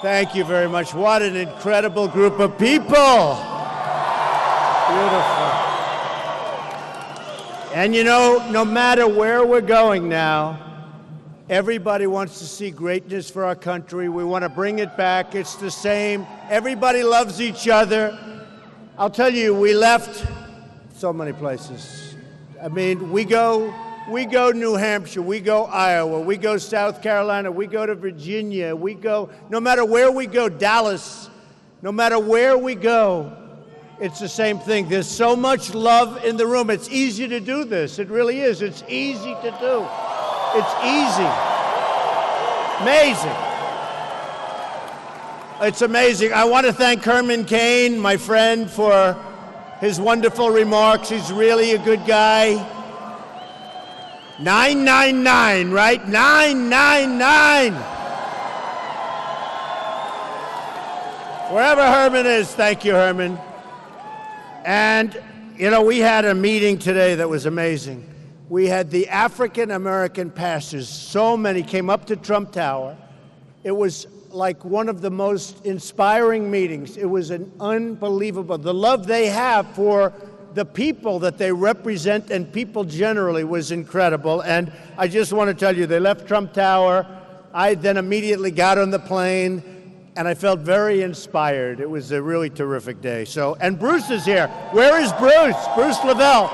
Thank you very much. What an incredible group of people. Beautiful. And you know, no matter where we're going now, everybody wants to see greatness for our country. We want to bring it back. It's the same. Everybody loves each other. I'll tell you, we left so many places. I mean, we go New Hampshire, we go Iowa, we go South Carolina, we go to Virginia, we go, no matter where we go, Dallas, no matter where we go, it's the same thing. There's so much love in the room. It's easy to do this. It really is. It's easy to do. It's easy. Amazing. It's amazing. I want to thank Herman Cain, my friend, for his wonderful remarks. He's really a good guy. 999, right? 999. Wherever Herman is, thank you, Herman. And, you know, we had a meeting today that was amazing. We had the African-American pastors, so many came up to Trump Tower. It was like one of the most inspiring meetings. It was an unbelievable, the love they have for the people that they represent and people generally was incredible. And I just want to tell you, they left Trump Tower. I then immediately got on the plane and I felt very inspired. It was a really terrific day. So, and Bruce is here. Where is Bruce? Bruce Lavelle.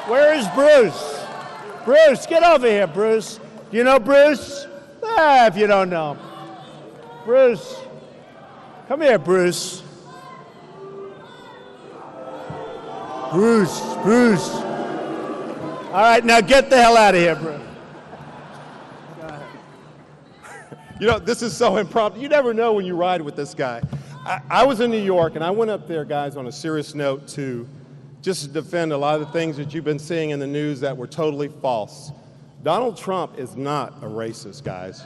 Where is Bruce? Bruce, get over here, Bruce. Do you know Bruce? If you don't know him. Bruce, come here, Bruce. Bruce. All right, now get the hell out of here, Bruce. You know, this is so impromptu. You never know when you ride with this guy. I was in New York, and I went up there, guys, on a serious note to just defend a lot of the things that you've been seeing in the news that were totally false. Donald Trump is not a racist, guys.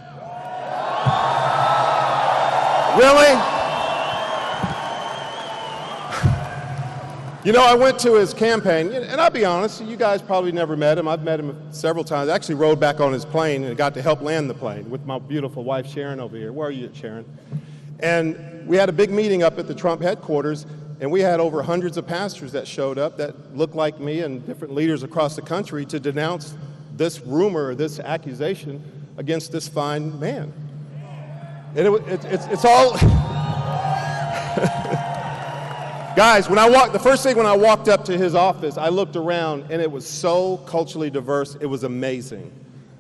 Really? You know, I went to his campaign, and I'll be honest, you guys probably never met him. I've met him several times. I actually rode back on his plane and got to help land the plane with my beautiful wife, Sharon, over here. Where are you, Sharon? And we had a big meeting up at the Trump headquarters, and we had over hundreds of pastors that showed up that looked like me and different leaders across the country to denounce this rumor, this accusation against this fine man. And it's all... Guys, the first thing when I walked up to his office, I looked around and it was so culturally diverse, it was amazing.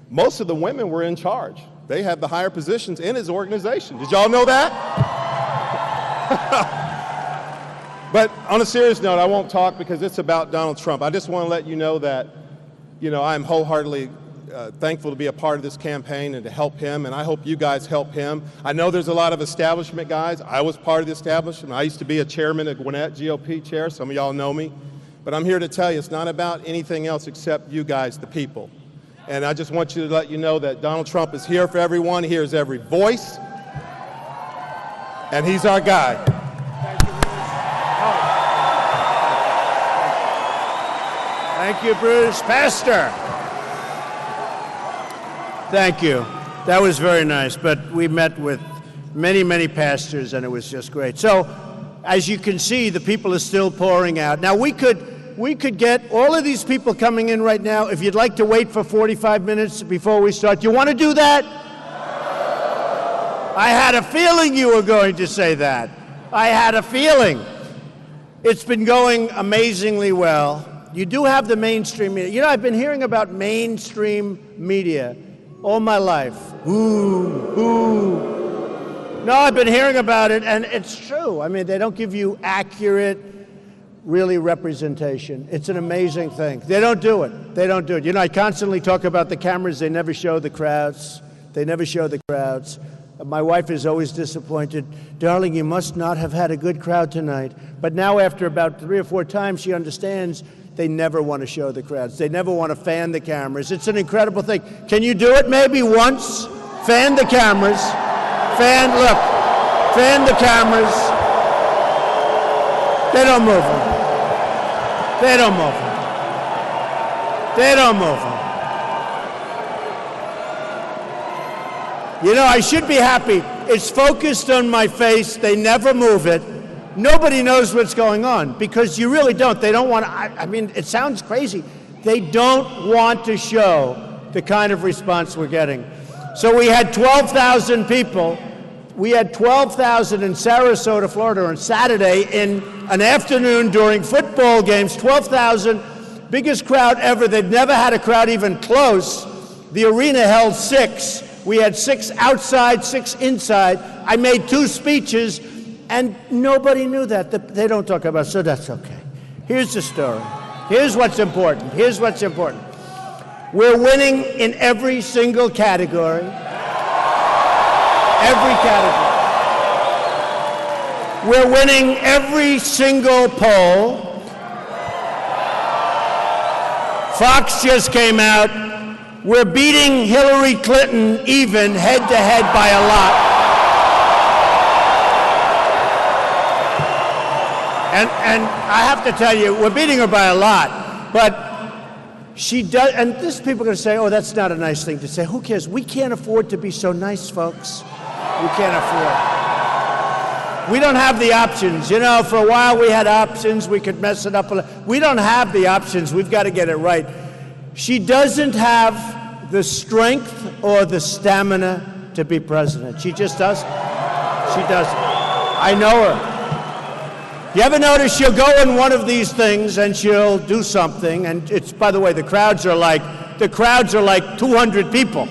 Most of the women were in charge. They had the higher positions in his organization. Did y'all know that? But on a serious note, I won't talk because it's about Donald Trump. I just want to let you know that, you know, I'm wholeheartely thankful to be a part of this campaign and to help him, and I hope you guys help him. I know there's a lot of establishment guys. I was part of the establishment. I used to be a chairman of Gwinnett GOP chair. Some of y'all know me. But I'm here to tell you it's not about anything else except you guys, the people. And I just want you to let you know that Donald Trump is here for everyone. He hears every voice. And he's our guy. Thank you, Bruce. Pastor. Thank you. That was very nice. But we met with many, many pastors, and it was just great. So, as you can see, the people are still pouring out. Now, we could get all of these people coming in right now. If you'd like to wait for 45 minutes before we start, do you want to do that? I had a feeling you were going to say that. I had a feeling. It's been going amazingly well. You do have the mainstream media. You know, I've been hearing about mainstream media all my life. No, I've been hearing about it, and it's true. I mean, they don't give you accurate, really representation. It's an amazing thing. They don't do it. They don't do it. You know, I constantly talk about the cameras. They never show the crowds. They never show the crowds. My wife is always disappointed. Darling, you must not have had a good crowd tonight. But now after about 3 or 4 times, she understands they never want to show the crowds. They never want to fan the cameras. It's an incredible thing. Can you do it maybe once? Fan the cameras. Fan the cameras. They don't move them. They don't move them. They don't move them. You know, I should be happy. It's focused on my face. They never move it. Nobody knows what's going on because you really don't. They don't want to, I mean, it sounds crazy. They don't want to show the kind of response we're getting. So we had 12,000 people. We had 12,000 in Sarasota, Florida on Saturday in an afternoon during football games. 12,000, biggest crowd ever. They've never had a crowd even close. The arena held 6. We had 6 outside, 6 inside. I made 2 speeches, and nobody knew that. They don't talk about it, so that's okay. Here's the story. Here's what's important. Here's what's important. We're winning in every single category. Every category. We're winning every single poll. Fox just came out. We're beating Hillary Clinton even head-to-head by a lot. And I have to tell you, we're beating her by a lot, but she does, and this people are going to say, oh, that's not a nice thing to say. Who cares? We can't afford to be so nice, folks. We can't afford. We don't have the options. You know, for a while we had options. We could mess it up. We don't have the options. We've got to get it right. She doesn't have the strength or the stamina to be president. She just doesn't. She doesn't. I know her. You ever notice she'll go in one of these things and she'll do something, and it's, by the way, the crowds are like 200 people.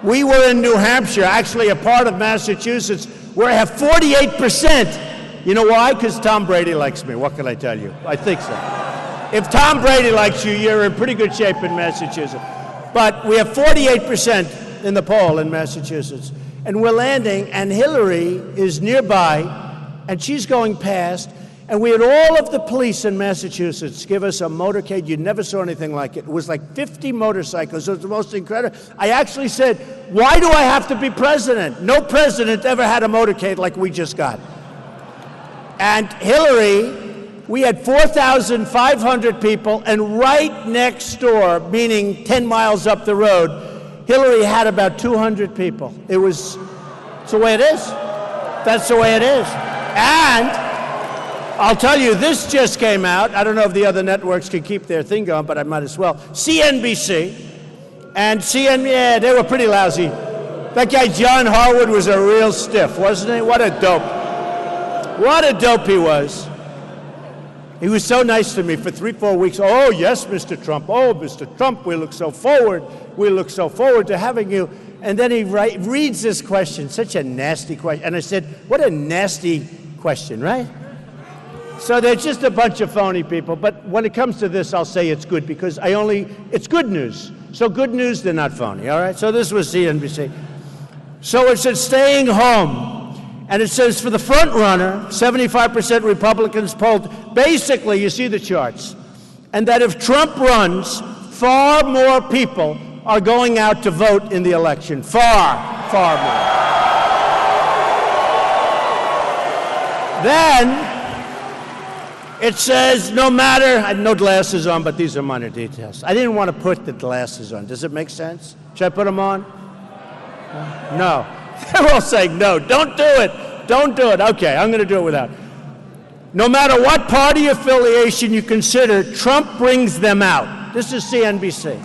We were in New Hampshire, actually a part of Massachusetts, where I have 48%. You know why? Because Tom Brady likes me. What can I tell you? I think so. If Tom Brady likes you, you're in pretty good shape in Massachusetts. But we have 48% in the poll in Massachusetts. And we're landing, and Hillary is nearby, and she's going past, and we had all of the police in Massachusetts give us a motorcade. You never saw anything like it. It was like 50 motorcycles. It was the most incredible. I actually said, why do I have to be president? No president ever had a motorcade like we just got. And Hillary, we had 4,500 people, and right next door, meaning 10 miles up the road, Hillary had about 200 people. It's the way it is. That's the way it is. And I'll tell you, this just came out. I don't know if the other networks can keep their thing going, but I might as well. CNBC and CNN, yeah, they were pretty lousy. That guy John Harwood was a real stiff, wasn't he? What a dope. What a dope he was. He was so nice to me for 3-4 weeks. Oh, yes, Mr. Trump. Oh, Mr. Trump, we look so forward. We look so forward to having you. And then he reads this question, such a nasty question. And I said, what a nasty question, right? So they're just a bunch of phony people. But when it comes to this, I'll say it's good because it's good news. So good news, they're not phony, all right? So this was CNBC. So it said staying home. And it says for the front runner, 75% Republicans polled. Basically, you see the charts. And that if Trump runs, far more people are going out to vote in the election. Far, far more. Then it says no matter, I have no glasses on, but these are minor details. I didn't want to put the glasses on. Does it make sense? Should I put them on? No. They're all saying no, don't do it. Don't do it. Okay, I'm going to do it without. No matter what party affiliation you consider, Trump brings them out. This is CNBC.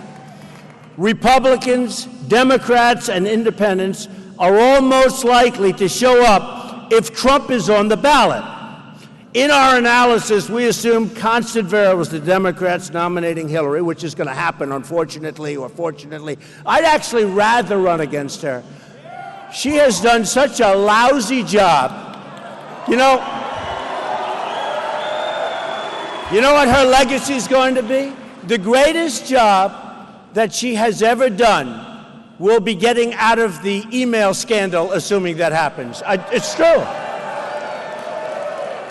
Republicans, Democrats, and independents are all most likely to show up if Trump is on the ballot. In our analysis, we assume constant variables, the Democrats nominating Hillary, which is going to happen, unfortunately or fortunately. I'd actually rather run against her. She has done such a lousy job. You know what her legacy is going to be? The greatest job that she has ever done will be getting out of the email scandal, assuming that happens. It's true.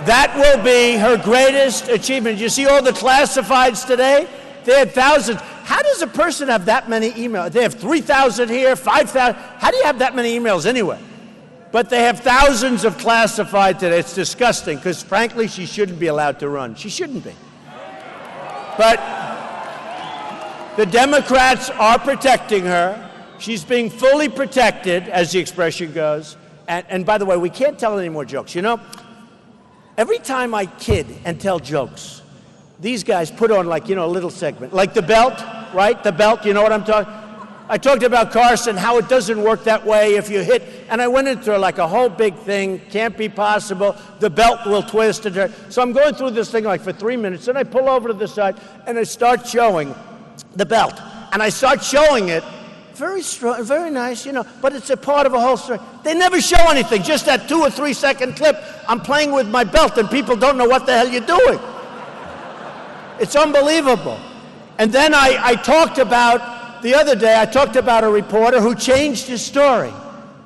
That will be her greatest achievement. You see all the classifieds today? They had thousands. How does a person have that many emails? They have 3,000 here, 5,000. How do you have that many emails anyway? But they have thousands of classified today. It's disgusting because, frankly, she shouldn't be allowed to run. She shouldn't be. But the Democrats are protecting her. She's being fully protected, as the expression goes. And by the way, we can't tell any more jokes. You know, every time I kid and tell jokes, these guys put on, like, you know, a little segment. Like the belt, right? The belt, you know what I'm talking? I talked about Carson, how it doesn't work that way if you hit. And I went into like a whole big thing. Can't be possible. The belt will twist and turn. So I'm going through this thing like for 3 minutes. Then I pull over to the side and I start showing the belt. And I start showing it. Very strong, very nice, you know, but it's a part of a whole story. They never show anything, just that 2 or 3 second clip. I'm playing with my belt and people don't know what the hell you're doing. It's unbelievable. And then I talked about, the other day, I talked about a reporter who changed his story.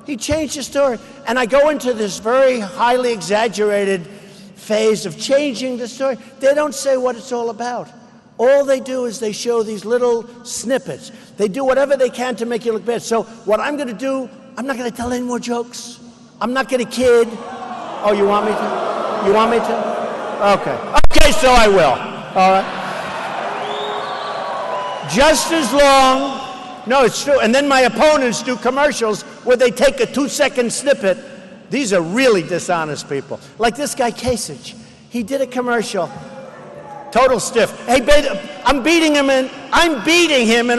He changed his story. And I go into this very highly exaggerated phase of changing the story. They don't say what it's all about. All they do is they show these little snippets. They do whatever they can to make you look bad. So what I'm going to do, I'm not going to tell any more jokes. I'm not going to kid. Oh, you want me to? You want me to? Okay. Okay, so I will. All right. Just as long, no, it's true. And then my opponents do commercials where they take a 2-second snippet. These are really dishonest people. Like this guy, Kasich. He did a commercial. Total stiff. Hey, I'm beating him in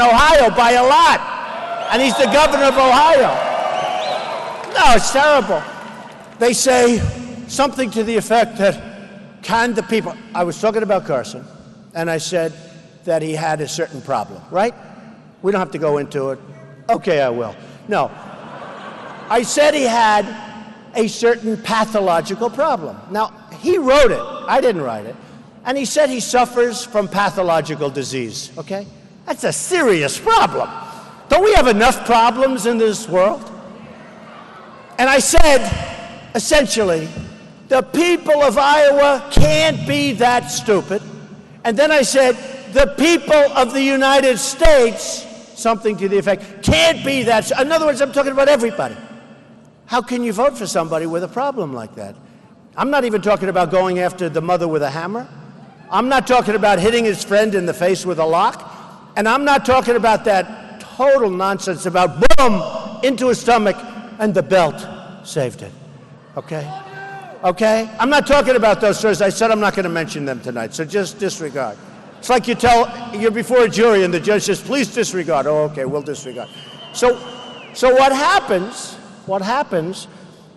Ohio by a lot. And he's the governor of Ohio. No, it's terrible. They say something to the effect that, can the people, I was talking about Carson, and I said that he had a certain problem, right? We don't have to go into it. Okay, I will. No. I said he had a certain pathological problem. Now, he wrote it. I didn't write it. And he said he suffers from pathological disease, okay? That's a serious problem. Don't we have enough problems in this world? And I said, essentially, the people of Iowa can't be that stupid. And then I said, the people of the United States, something to the effect, can't be that. In other words, I'm talking about everybody. How can you vote for somebody with a problem like that? I'm not even talking about going after the mother with a hammer. I'm not talking about hitting his friend in the face with a lock. And I'm not talking about that total nonsense about boom, into his stomach, and the belt saved it. Okay? Okay? I'm not talking about those stories. I said I'm not going to mention them tonight, so just disregard. It's like you're before a jury and the judge says, please disregard. Oh, okay, we'll disregard. So what happens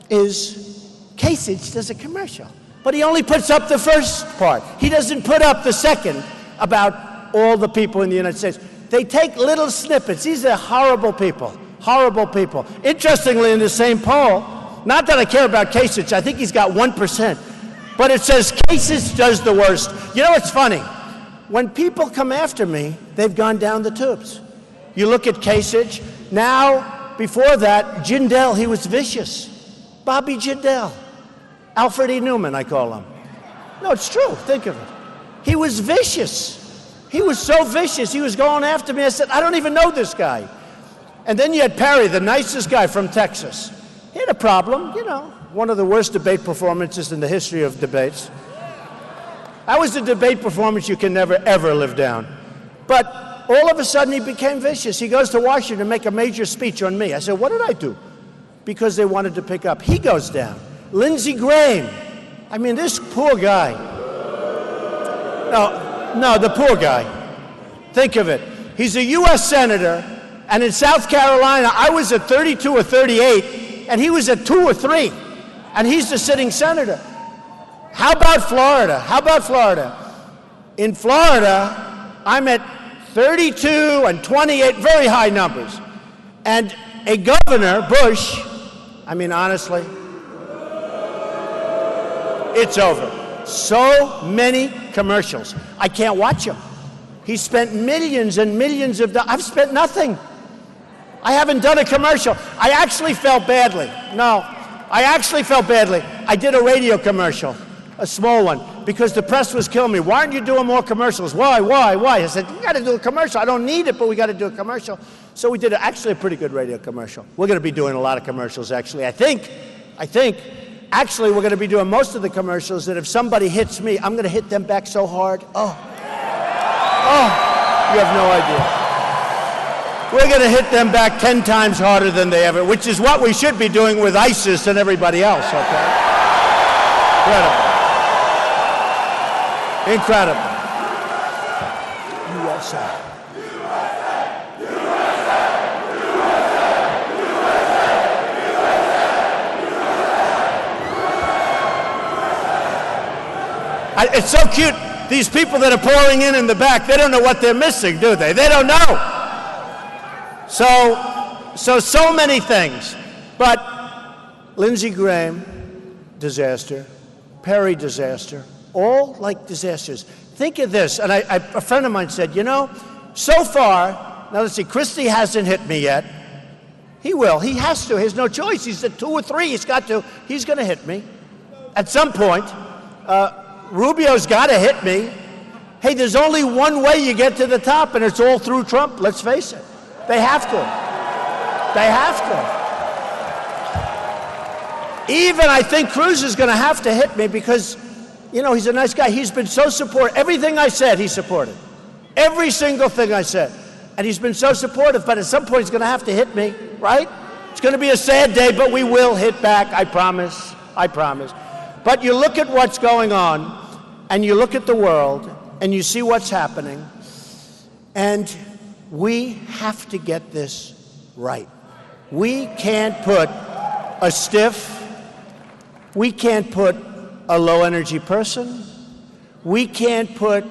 is Kasich does a commercial, but he only puts up the first part. He doesn't put up the second about all the people in the United States. They take little snippets. These are horrible people, horrible people. Interestingly, in the same poll, not that I care about Kasich, I think he's got 1%, but it says Kasich does the worst. You know what's funny? When people come after me, they've gone down the tubes. You look at Kasich. Now, before that, Jindal, he was vicious. Bobby Jindal. Alfred E. Newman, I call him. No, it's true. Think of it. He was vicious. He was so vicious. He was going after me. I said, I don't even know this guy. And then you had Perry, the nicest guy from Texas. He had a problem, you know, one of the worst debate performances in the history of debates. That was a debate performance you can never, ever live down. But all of a sudden, he became vicious. He goes to Washington to make a major speech on me. I said, what did I do? Because they wanted to pick up. He goes down. Lindsey Graham. I mean, this poor guy. No, the poor guy. Think of it. He's a U.S. Senator, and in South Carolina, I was at 32 or 38, and he was at 2 or 3, and he's the sitting senator. How about Florida? How about Florida? In Florida, I'm at 32 and 28, very high numbers. And a governor, Bush, I mean, honestly, it's over. So many commercials. I can't watch them. He spent millions and millions of dollars. I've spent nothing. I haven't done a commercial. I actually felt badly. No, I actually felt badly. I did a radio commercial, a small one, because the press was killing me. Why aren't you doing more commercials? Why? I said, you got to do a commercial. I don't need it, but we got to do a commercial. So we did actually a pretty good radio commercial. We're going to be doing a lot of commercials, actually. I think, actually, we're going to be doing most of the commercials that if somebody hits me, I'm going to hit them back so hard. Oh, you have no idea. We're going to hit them back 10 times harder than they ever, which is what we should be doing with ISIS and everybody else, okay? Incredible. Incredible. USA. It's so cute. These people that are pouring in the back, they don't know what they're missing, do they? They don't know. So many things. But Lindsey Graham, disaster. Perry, disaster. All like disasters. Think of this, and a friend of mine said, you know, so far, now let's see, Christie hasn't hit me yet. He will. He has to. He has no choice. He's at 2 or 3. He's got to. He's going to hit me at some point. Rubio's got to hit me. Hey, there's only one way you get to the top, and it's all through Trump. Let's face it. They have to. They have to. Even I think Cruz is going to have to hit me because, you know, he's a nice guy. He's been so supportive. Everything I said, he supported. Every single thing I said. And he's been so supportive, but at some point he's going to have to hit me, right? It's going to be a sad day, but we will hit back. I promise. I promise. But you look at what's going on, and you look at the world, and you see what's happening, and we have to get this right. We can't put a stiff, we can't put a low-energy person, we can't put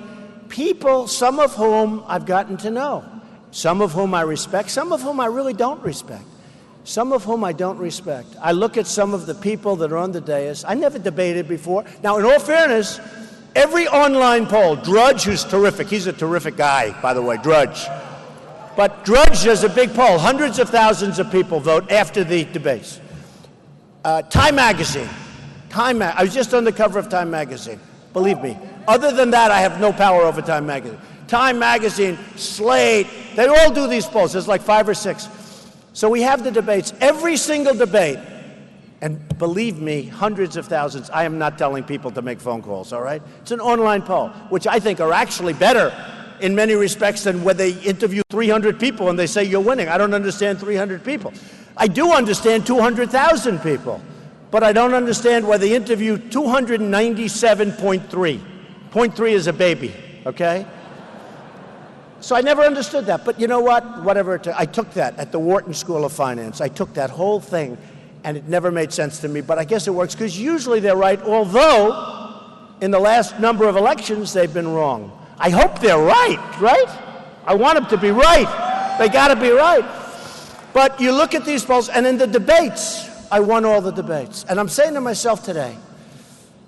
people, some of whom I've gotten to know, some of whom I respect, some of whom I really don't respect. Some of whom I don't respect. I look at some of the people that are on the dais. I never debated before. Now, in all fairness, every online poll, Drudge, who's terrific, he's a terrific guy, by the way, Drudge. But Drudge does a big poll. Hundreds of thousands of people vote after the debates. Time Magazine. I was just on the cover of Time Magazine, believe me. Other than that, I have no power over Time Magazine. Time Magazine, Slate, they all do these polls. There's like 5 or 6. So we have the debates, every single debate, and believe me, hundreds of thousands. I am not telling people to make phone calls, all right? It's an online poll, which I think are actually better in many respects than when they interview 300 people and they say you're winning. I don't understand 300 people. I do understand 200,000 people, but I don't understand why they interview 297.3. 0.3 is a baby, okay? So I never understood that, but you know what? Whatever it took, I took that at the Wharton School of Finance. I took that whole thing, and it never made sense to me, but I guess it works because usually they're right, although in the last number of elections they've been wrong. I hope they're right? I want them to be right. They got to be right. But you look at these polls, and in the debates, I won all the debates. And I'm saying to myself today,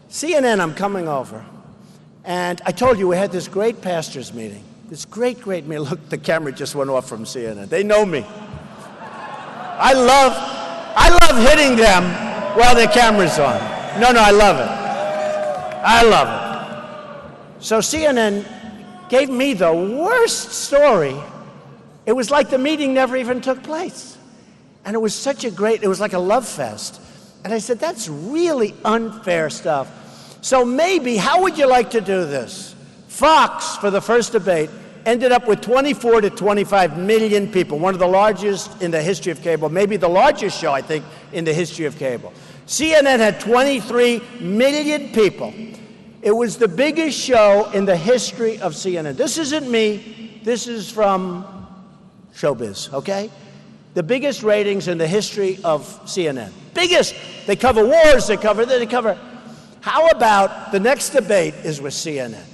CNN, I'm coming over, and I told you we had this great pastors meeting. This great meeting. Look, the camera just went off from CNN. They know me. I love hitting them while their camera's on. No, I love it. I love it. So CNN gave me the worst story. It was like the meeting never even took place. And it was such a great, it was like a love fest. And I said, that's really unfair stuff. So maybe, how would you like to do this? Fox, for the first debate, ended up with 24 to 25 million people, one of the largest in the history of cable, maybe the largest show, I think, in the history of cable. CNN had 23 million people. It was the biggest show in the history of CNN. This isn't me. This is from Showbiz, okay? The biggest ratings in the history of CNN. Biggest. They cover wars, they cover. How about the next debate is with CNN?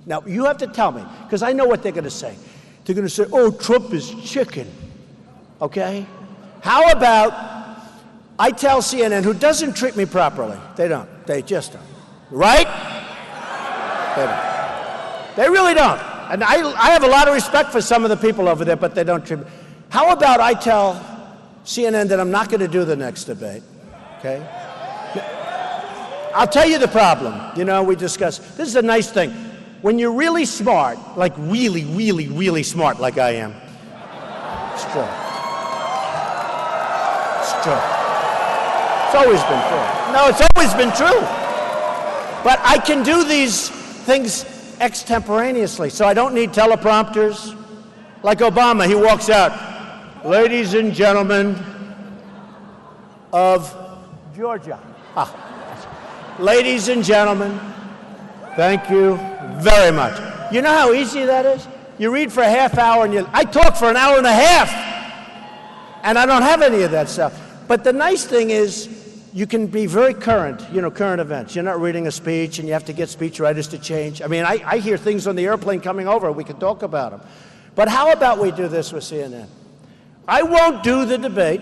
Now, you have to tell me, because I know what they're going to say. They're going to say, oh, Trump is chicken, okay? How about I tell CNN, who doesn't treat me properly, they don't, they just don't, right? They don't. They really don't. And I have a lot of respect for some of the people over there, but they don't treat me. How about I tell CNN that I'm not going to do the next debate, okay? I'll tell you the problem. You know, we discussed, this is a nice thing. When you're really smart, like really smart like I am, it's true. It's true. It's always been true. No, it's always been true. But I can do these things extemporaneously, so I don't need teleprompters. Like Obama, he walks out, ladies and gentlemen of Georgia. Ladies and gentlemen, thank you very much. You know how easy that is? You read for a half hour and I talk for an hour and a half, and I don't have any of that stuff. But the nice thing is you can be very current, current events. You're not reading a speech and you have to get speechwriters to change. I mean, I hear things on the airplane coming over. We can talk about them. But how about we do this with CNN? I won't do the debate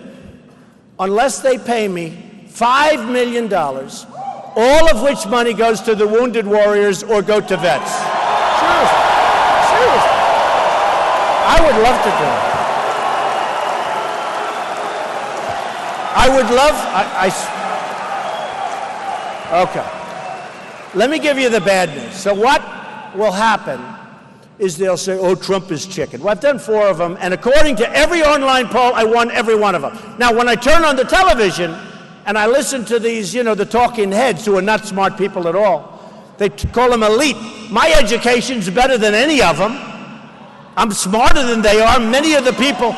unless they pay me $5 million, all of which money goes to the wounded warriors or go to vets. Seriously. Seriously. I would love to do it. I would love, okay. Let me give you the bad news. So what will happen is they'll say, oh, Trump is chicken. Well, I've done 4 of them, and according to every online poll, I won every one of them. Now, when I turn on the television and I listen to these, the talking heads who are not smart people at all, they call them elite. My education's better than any of them. I'm smarter than they are. Many of the people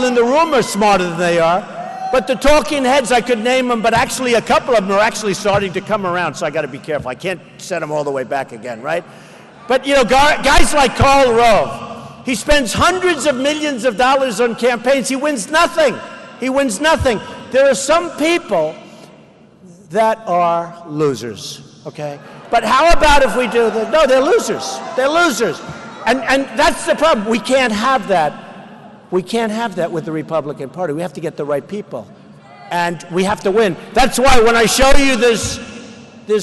in the room are smarter than they are. But the talking heads, I could name them, but actually a couple of them are actually starting to come around, so I got to be careful. I can't send them all the way back again, right? But, guys like Karl Rove, he spends hundreds of millions of dollars on campaigns. He wins nothing. He wins nothing. There are some people that are losers, okay? But how about if we do that? No, they're losers. They're losers. And that's the problem. We can't have that. We can't have that with the Republican Party. We have to get the right people. And we have to win. That's why when I show you this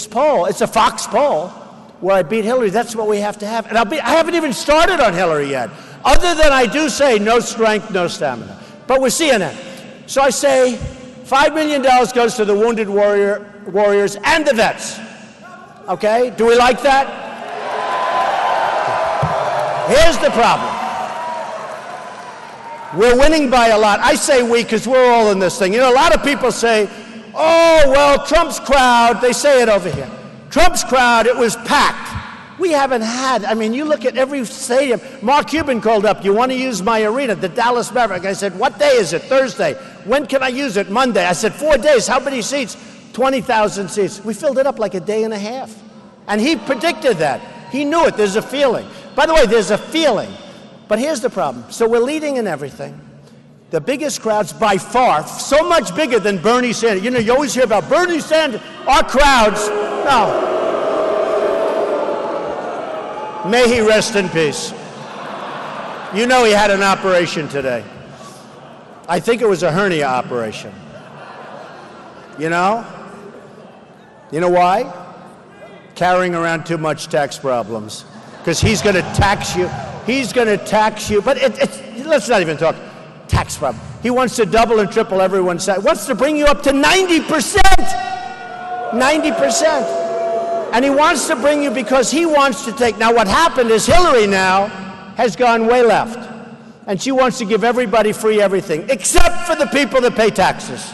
poll, it's a Fox poll, where I beat Hillary, that's what we have to have. And I haven't even started on Hillary yet, other than I do say no strength, no stamina. But with CNN. So I say $5 million goes to the wounded warriors and the vets. Okay? Do we like that? Here's the problem. We're winning by a lot. I say we because we're all in this thing. A lot of people say, oh, well, Trump's crowd, they say it over here. Trump's crowd, it was packed. We haven't had, you look at every stadium. Mark Cuban called up, you want to use my arena, the Dallas Mavericks. I said, what day is it? Thursday. When can I use it? Monday. I said, 4 days. How many seats? 20,000 seats. We filled it up like a day and a half. And he predicted that. He knew it. There's a feeling. By the way, there's a feeling. But here's the problem. So we're leading in everything. The biggest crowds by far, so much bigger than Bernie Sanders. You always hear about Bernie Sanders. Our crowds, no. May he rest in peace. He had an operation today. I think it was a hernia operation. You know why? Carrying around too much tax problems. Because he's going to tax you. He's going to tax you. But let's not even talk tax problem. He wants to double and triple everyone's tax. Wants to bring you up to 90%. 90%. And he wants to bring you because he wants to take. Now what happened is Hillary now has gone way left. And she wants to give everybody free everything, except for the people that pay taxes.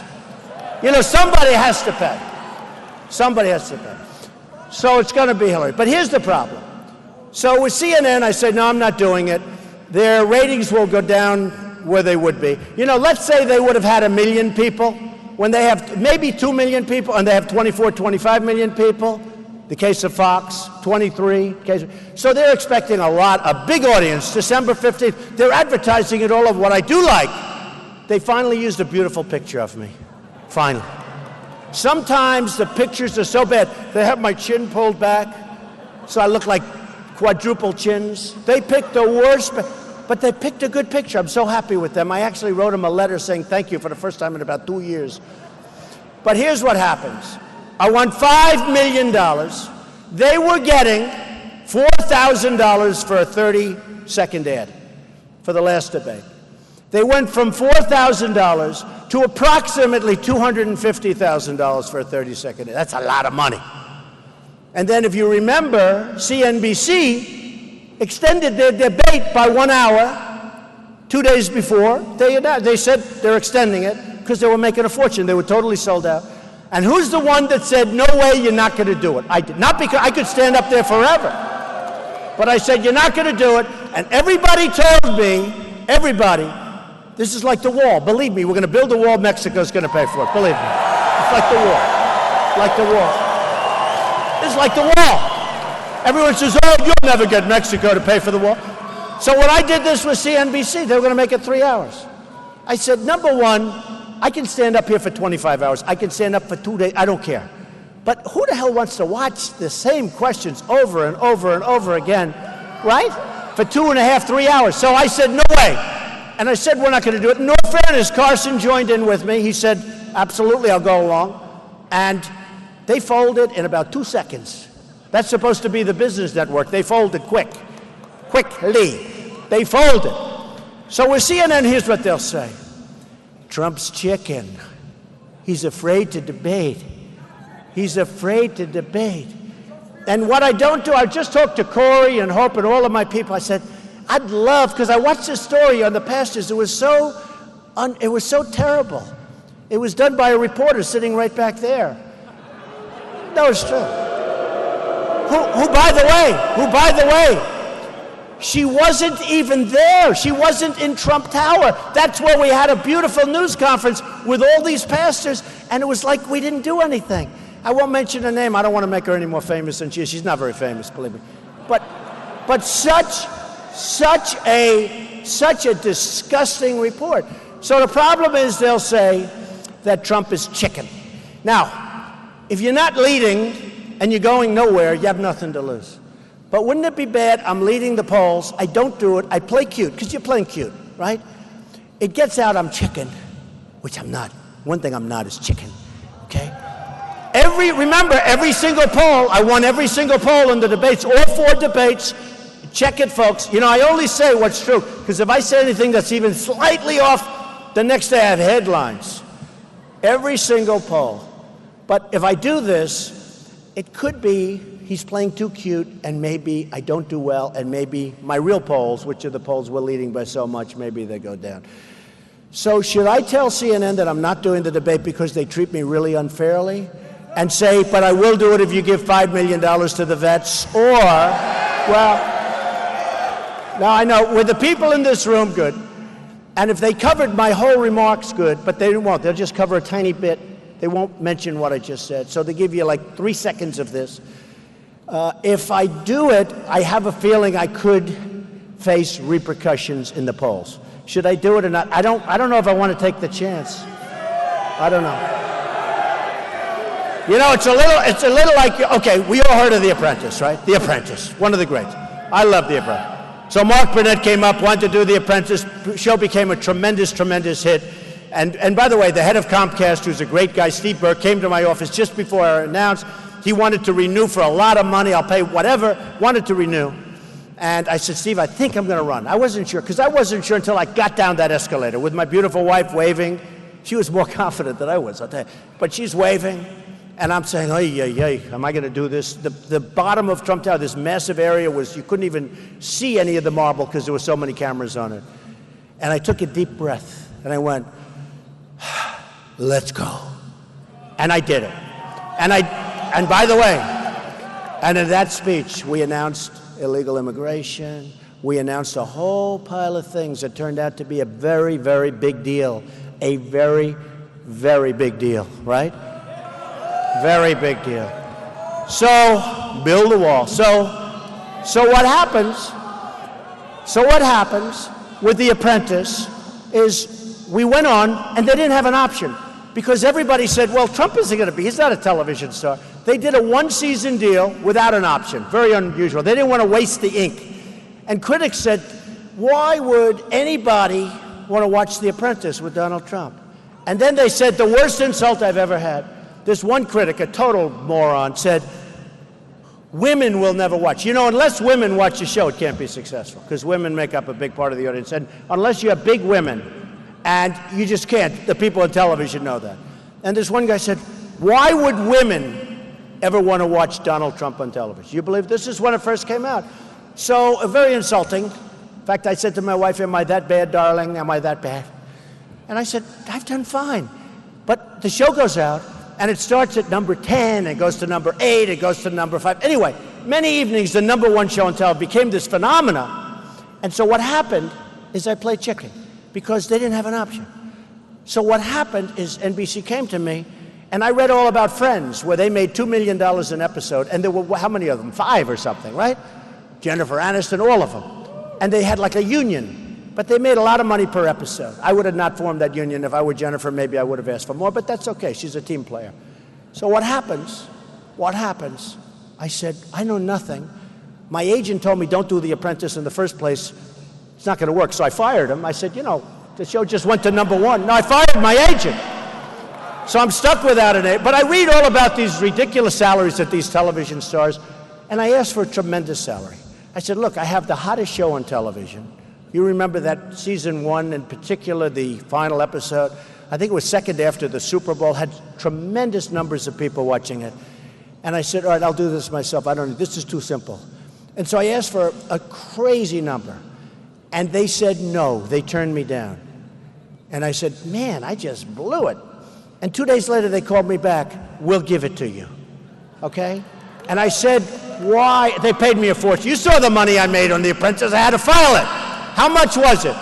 Somebody has to pay. Somebody has to pay. So it's going to be Hillary. But here's the problem. So with CNN, I said, no, I'm not doing it. Their ratings will go down where they would be. Let's say they would have had 1 million people when they have maybe 2 million people and they have 24, 25 million people. The case of Fox, 23. So they're expecting a big audience, December 15th. They're advertising it all over. What I do like, they finally used a beautiful picture of me. Finally. Sometimes the pictures are so bad. They have my chin pulled back, so I look like quadruple chins. They picked the worst, but they picked a good picture. I'm so happy with them. I actually wrote them a letter saying thank you for the first time in about 2 years. But here's what happens. I won $5 million. They were getting $4,000 for a 30-second ad for the last debate. They went from $4,000 to approximately $250,000 for a 30-second ad. That's a lot of money. And then if you remember, CNBC extended their debate by 1 hour 2 days before. They said they're extending it because they were making a fortune. They were totally sold out. And who's the one that said, no way, you're not going to do it? I did. Not because I could stand up there forever. But I said, you're not going to do it. And everybody told me, Everybody, this is like the wall. Believe me, we're going to build a wall. Mexico's going to pay for it. Believe me. It's like the wall. Like the wall. It's like the wall. Everyone says, oh, you'll never get Mexico to pay for the wall. So when I did this with CNBC, they were going to make it 3 hours. I said, number one, I can stand up here for 25 hours. I can stand up for 2 days. I don't care. But who the hell wants to watch the same questions over and over and over again, right? For 2.5, 3 hours. So I said, no way. And I said, we're not going to do it. In all fairness, Carson joined in with me. He said, absolutely, I'll go along. And they folded in about 2 seconds. That's supposed to be the business network. They folded quickly. They folded. So with CNN, here's what they'll say. Trump's chicken. He's afraid to debate. He's afraid to debate. And what I don't do, I just talked to Corey and Hope and all of my people. I said, I'd love, because I watched this story on the pastors. It was so terrible. It was done by a reporter sitting right back there. No, it's true. Who by the way, she wasn't even there. She wasn't in Trump Tower. That's where we had a beautiful news conference with all these pastors, and it was like we didn't do anything. I won't mention her name. I don't want to make her any more famous than she is. She's not very famous, believe me. But such a disgusting report. So the problem is they'll say that Trump is chicken. Now, if you're not leading and you're going nowhere, you have nothing to lose. But wouldn't it be bad? I'm leading the polls. I don't do it. I play cute, because you're playing cute, right? It gets out I'm chicken, which I'm not. One thing I'm not is chicken, okay? Remember, every single poll, I won every single poll in the debates, all 4 debates. Check it, folks. You know, I only say what's true, because if I say anything that's even slightly off, the next day I have headlines. Every single poll. But if I do this, it could be he's playing too cute, and maybe I don't do well, and maybe my real polls, which are the polls we're leading by so much, maybe they go down. So should I tell CNN that I'm not doing the debate because they treat me really unfairly? And say, but I will do it if you give $5 million to the vets? Or, well, now I know, with the people in this room, good. And if they covered my whole remarks, good, but they won't. They'll just cover a tiny bit. They won't mention what I just said. So they give you like 3 seconds of this. If I do it, I have a feeling I could face repercussions in the polls. Should I do it or not? I don't know if I want to take the chance. I don't know. You know, it's a little like, okay, we all heard of The Apprentice, right? The Apprentice, one of the greats. I love The Apprentice. So Mark Burnett came up, wanted to do The Apprentice. The show became a tremendous, tremendous hit. And by the way, the head of Comcast, who's a great guy, Steve Burke, came to my office just before I announced. He wanted to renew for a lot of money. I'll pay whatever, wanted to renew. And I said, Steve, I think I'm going to run. I wasn't sure, because I wasn't sure until I got down that escalator with my beautiful wife waving. She was more confident than I was, I'll tell you. But she's waving. And I'm saying, am I going to do this? The bottom of Trump Tower, this massive area, you couldn't even see any of the marble because there were so many cameras on it. And I took a deep breath, and I went, let's go. And I did it. And by the way, and in that speech, we announced illegal immigration. We announced a whole pile of things that turned out to be a very, very big deal. A very, very big deal, right? Very big deal. So, build a wall. So what happens with The Apprentice is we went on, and they didn't have an option, because everybody said, well, Trump isn't going to be, he's not a television star. They did a 1-season deal without an option. Very unusual. They didn't want to waste the ink. And critics said, why would anybody want to watch The Apprentice with Donald Trump? And then they said, the worst insult I've ever had. This one critic, a total moron, said, women will never watch. You know, unless women watch the show, it can't be successful, because women make up a big part of the audience. And unless you have big women, and you just can't, the people on television know that. And this one guy said, why would women ever want to watch Donald Trump on television? You believe this is when it first came out. So, very insulting. In fact, I said to my wife, am I that bad, darling? Am I that bad? And I said, I've done fine. But the show goes out, and it starts at number 10, it goes to number 8, it goes to number 5. Anyway, many evenings, the number 1 show on television became this phenomenon. And so what happened is I played chicken because they didn't have an option. So what happened is NBC came to me, and I read all about Friends, where they made $2 million an episode, and there were, how many of them? 5 or something, right? Jennifer Aniston, all of them. And they had like a union, but they made a lot of money per episode. I would have not formed that union. If I were Jennifer, maybe I would have asked for more, but that's okay. She's a team player. So what happens? I said, I know nothing. My agent told me don't do The Apprentice in the first place. It's not going to work. So I fired him. I said, you know, the show just went to #1. No, I fired my agent. So I'm stuck without an agent. But I read all about these ridiculous salaries at these television stars, and I asked for a tremendous salary. I said, look, I have the hottest show on television. You remember that season 1 in particular, the final episode? I think it was second after the Super Bowl, had tremendous numbers of people watching it. And I said, all right, I'll do this myself. This is too simple. And so I asked for a crazy number. And they said no, they turned me down. And I said, man, I just blew it. And 2 days later, they called me back, we'll give it to you, okay? And I said, why? They paid me a fortune. You saw the money I made on The Apprentice. I had to file it. How much was it?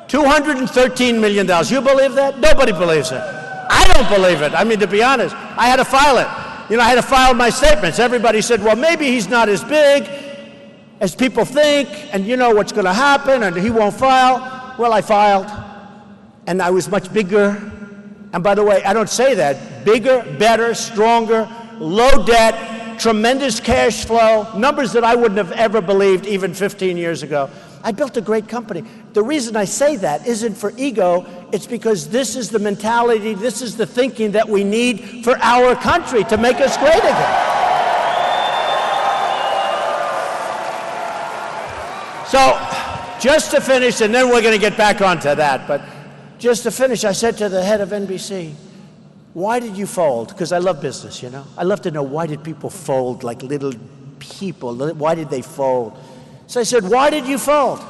$213 million. You believe that? Nobody believes it. I don't believe it. I mean, to be honest, I had to file it. You know, I had to file my statements. Everybody said, well, maybe he's not as big as people think, and you know what's going to happen, and he won't file. Well, I filed, and I was much bigger. And by the way, I don't say that. Bigger, better, stronger, low debt, tremendous cash flow, numbers that I wouldn't have ever believed even 15 years ago. I built a great company. The reason I say that isn't for ego, it's because this is the mentality, this is the thinking that we need for our country to make us great again. So, just to finish, and then we're going to get back onto that, but just to finish, I said to the head of NBC, why did you fold? Because I love business, you know? I love to know, why did people fold like little people? Why did they fold? So I said, why did you fold?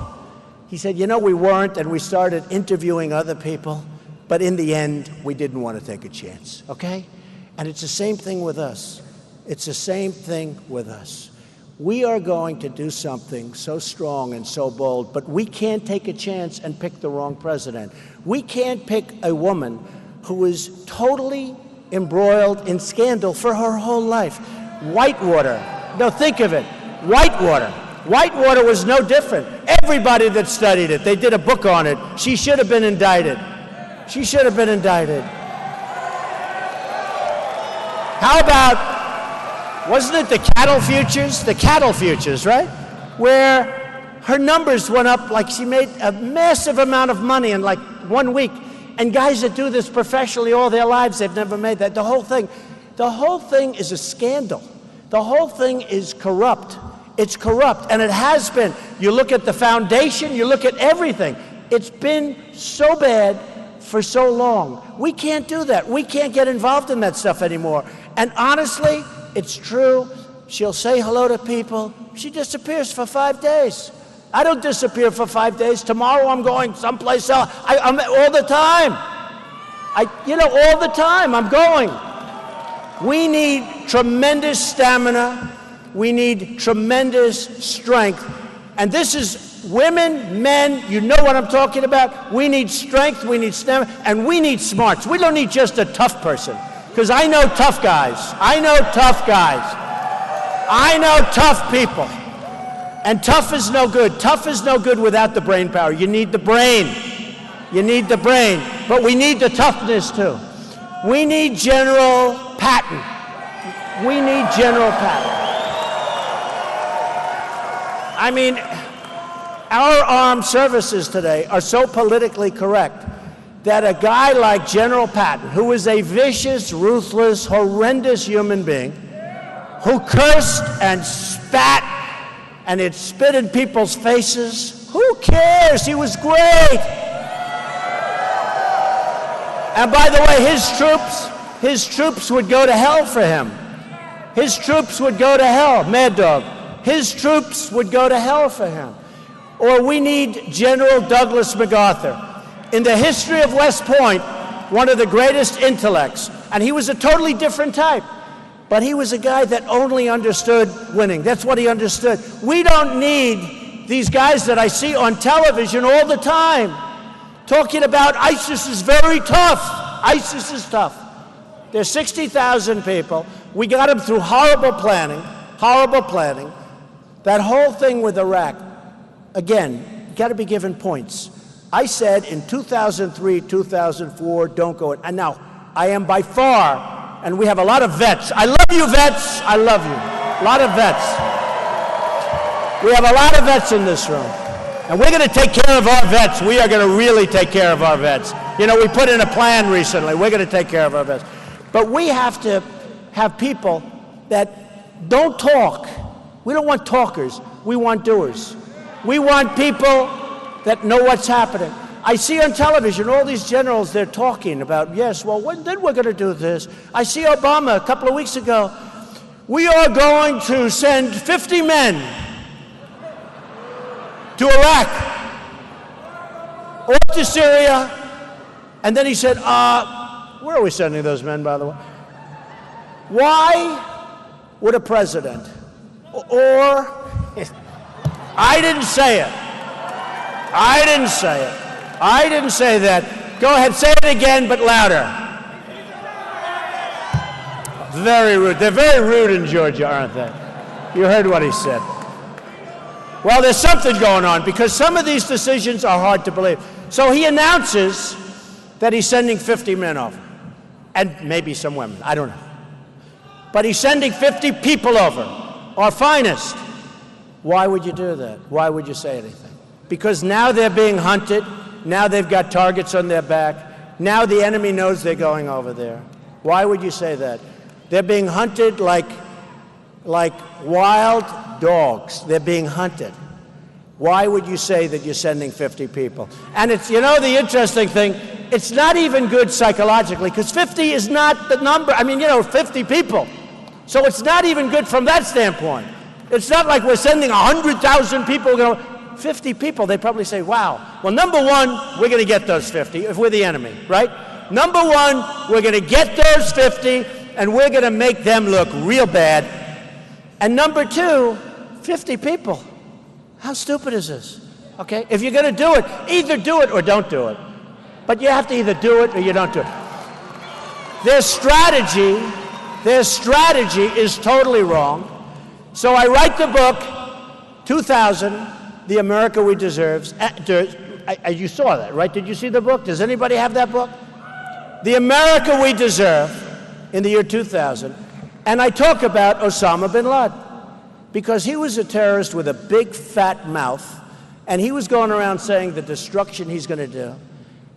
He said, you know, we weren't, and we started interviewing other people, but in the end, we didn't want to take a chance, okay? And it's the same thing with us. It's the same thing with us. We are going to do something so strong and so bold, but we can't take a chance and pick the wrong president. We can't pick a woman who is totally embroiled in scandal for her whole life. Whitewater. No, think of it. Whitewater. Whitewater was no different. Everybody that studied it, they did a book on it. She should have been indicted. She should have been indicted. How about, wasn't it the cattle futures? The cattle futures, right? Where her numbers went up, like she made a massive amount of money in like 1 week. And guys that do this professionally all their lives, they've never made that. The whole thing is a scandal. The whole thing is corrupt. It's corrupt, and it has been. You look at the foundation, you look at everything. It's been so bad for so long. We can't do that. We can't get involved in that stuff anymore. And honestly, it's true. She'll say hello to people. She disappears for 5 days. I don't disappear for 5 days. Tomorrow I'm going someplace else. I'm all the time. All the time I'm going. We need tremendous stamina. We need tremendous strength. And this is women, men, you know what I'm talking about. We need strength, we need stamina, and we need smarts. We don't need just a tough person. Because I know tough guys. I know tough guys. I know tough people. And tough is no good. Tough is no good without the brain power. You need the brain. You need the brain. But we need the toughness too. We need General Patton. We need General Patton. I mean, our armed services today are so politically correct that a guy like General Patton, who is a vicious, ruthless, horrendous human being, who cursed and spat and it spit in people's faces, who cares? He was great. And by the way, his troops would go to hell for him. His troops would go to hell, Mad Dog. His troops would go to hell for him. Or we need General Douglas MacArthur. In the history of West Point, one of the greatest intellects, and he was a totally different type, but he was a guy that only understood winning. That's what he understood. We don't need these guys that I see on television all the time talking about ISIS is very tough. ISIS is tough. There's 60,000 people. We got them through horrible planning, horrible planning. That whole thing with Iraq, again, you got to be given points. I said in 2003, 2004, don't go in. And now, I am by far, and we have a lot of vets. I love you, vets. I love you. A lot of vets. We have a lot of vets in this room. And we're going to take care of our vets. We are going to really take care of our vets. You know, we put in a plan recently. We're going to take care of our vets. But we have to have people that don't talk. We don't want talkers. We want doers. We want people that know what's happening. I see on television all these generals, they're talking about, yes, well, then we're going to do this. I see Obama a couple of weeks ago. We are going to send 50 men to Iraq or to Syria. And then he said, where are we sending those men, by the way? Why would a president, or, I didn't say it. I didn't say it. I didn't say that. Go ahead, say it again, but louder. Very rude. They're very rude in Georgia, aren't they? You heard what he said. Well, there's something going on because some of these decisions are hard to believe. So he announces that he's sending 50 men over, and maybe some women, I don't know. But he's sending 50 people over, our finest. Why would you do that? Why would you say anything? Because now they're being hunted. Now they've got targets on their back. Now the enemy knows they're going over there. Why would you say that? They're being hunted like wild dogs. They're being hunted. Why would you say that you're sending 50 people? And it's, you know, the interesting thing, it's not even good psychologically, because 50 is not the number. I mean, you know, 50 people. So it's not even good from that standpoint. It's not like we're sending 100,000 people. 50 people, they probably say, wow. Well, number one, we're going to get those 50 if we're the enemy, right? Number one, we're going to get those 50, and we're going to make them look real bad. And number two, 50 people. How stupid is this? Okay? If you're going to do it, either do it or don't do it. But you have to either do it or you don't do it. Their strategy is totally wrong. So I write the book, 2000, The America We Deserve. You saw that, right? Did you see the book? Does anybody have that book? The America We Deserve in the year 2000. And I talk about Osama bin Laden because he was a terrorist with a big fat mouth, and he was going around saying the destruction he's going to do.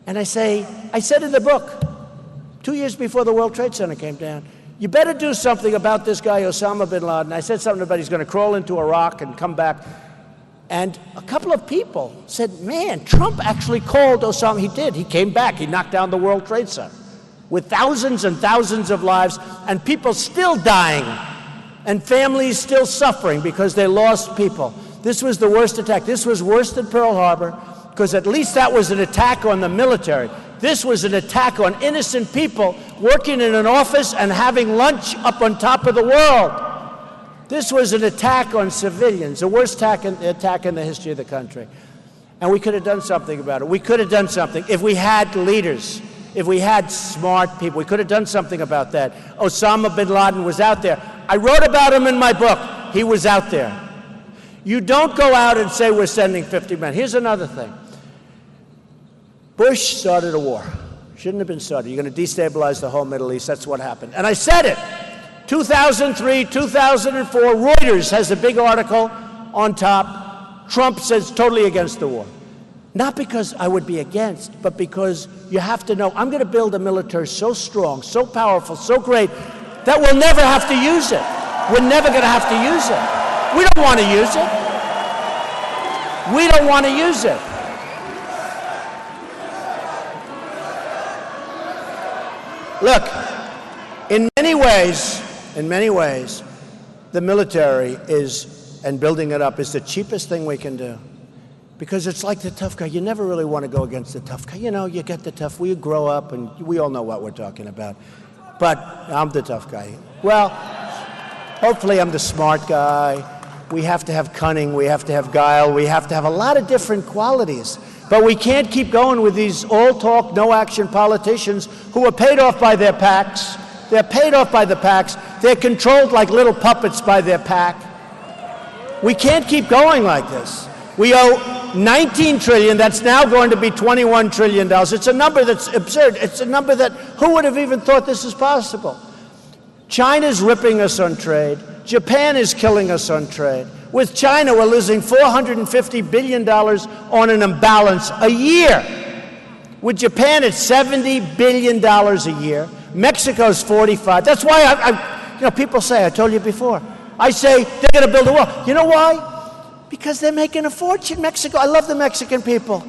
And I said in the book, 2 years before the World Trade Center came down, you better do something about this guy, Osama bin Laden. I said something about he's going to crawl into Iraq and come back. And a couple of people said, man, Trump actually called Osama. He did. He came back. He knocked down the World Trade Center with thousands and thousands of lives and people still dying and families still suffering because they lost people. This was the worst attack. This was worse than Pearl Harbor because at least that was an attack on the military. This was an attack on innocent people working in an office and having lunch up on top of the world. This was an attack on civilians, the worst attack in the history of the country. And we could have done something about it. We could have done something if we had leaders, if we had smart people. We could have done something about that. Osama bin Laden was out there. I wrote about him in my book. He was out there. You don't go out and say we're sending 50 men. Here's another thing. Bush started a war. Shouldn't have been started. You're going to destabilize the whole Middle East. That's what happened. And I said it. 2003, 2004, Reuters has a big article on top. Trump says totally against the war. Not because I would be against, but because you have to know, I'm going to build a military so strong, so powerful, so great, that we'll never have to use it. We're never going to have to use it. We don't want to use it. We don't want to use it. Look, in many ways, the military is, and building it up, is the cheapest thing we can do. Because it's like the tough guy. You never really want to go against the tough guy. You know, you get the tough, we grow up and we all know what we're talking about. But I'm the tough guy. Well, hopefully I'm the smart guy. We have to have cunning. We have to have guile. We have to have a lot of different qualities. But we can't keep going with these all-talk, no-action politicians who are paid off by their PACs. They're paid off by the PACs. They're controlled like little puppets by their PAC. We can't keep going like this. We owe $19 trillion. That's now going to be $21 trillion. It's a number that's absurd. It's a number that who would have even thought this is possible? China's ripping us on trade. Japan is killing us on trade. With China, we're losing $450 billion on an imbalance a year. With Japan, it's $70 billion a year. Mexico's 45. That's why people say, I told you before, I say they're going to build a wall. You know why? Because they're making a fortune, Mexico. I love the Mexican people.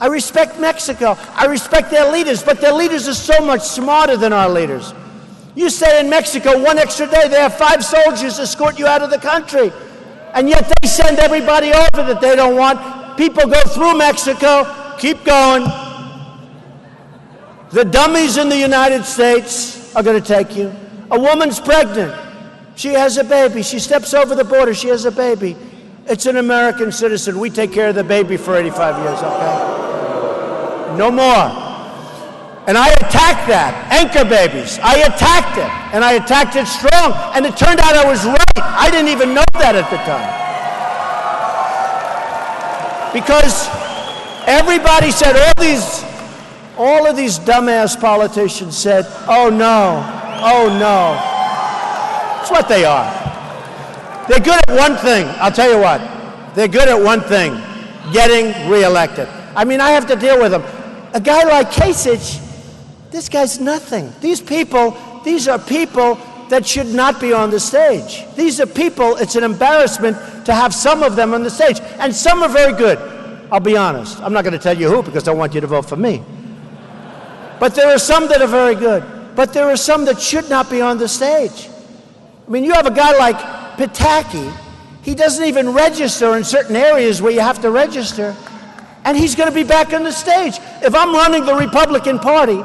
I respect Mexico. I respect their leaders, but their leaders are so much smarter than our leaders. You stay in Mexico one extra day, they have 5 soldiers escort you out of the country. And yet they send everybody over that they don't want. People go through Mexico, keep going. The dummies in the United States are going to take you. A woman's pregnant. She has a baby. She steps over the border. She has a baby. It's an American citizen. We take care of the baby for 85 years, okay? No more. And I attacked that. Anchor babies. I attacked it. And I attacked it strong. And it turned out I was right. I didn't even know that at the time. Because everybody said, all of these dumbass politicians said, oh no, oh no. That's what they are. They're good at one thing. I'll tell you what. They're good at one thing. Getting reelected. I mean, I have to deal with them. A guy like Kasich, this guy's nothing. These are people that should not be on the stage. These are people, it's an embarrassment to have some of them on the stage. And some are very good. I'll be honest. I'm not going to tell you who because I want you to vote for me. But there are some that are very good. But there are some that should not be on the stage. I mean, you have a guy like Pataki. He doesn't even register in certain areas where you have to register. And he's going to be back on the stage. If I'm running the Republican Party,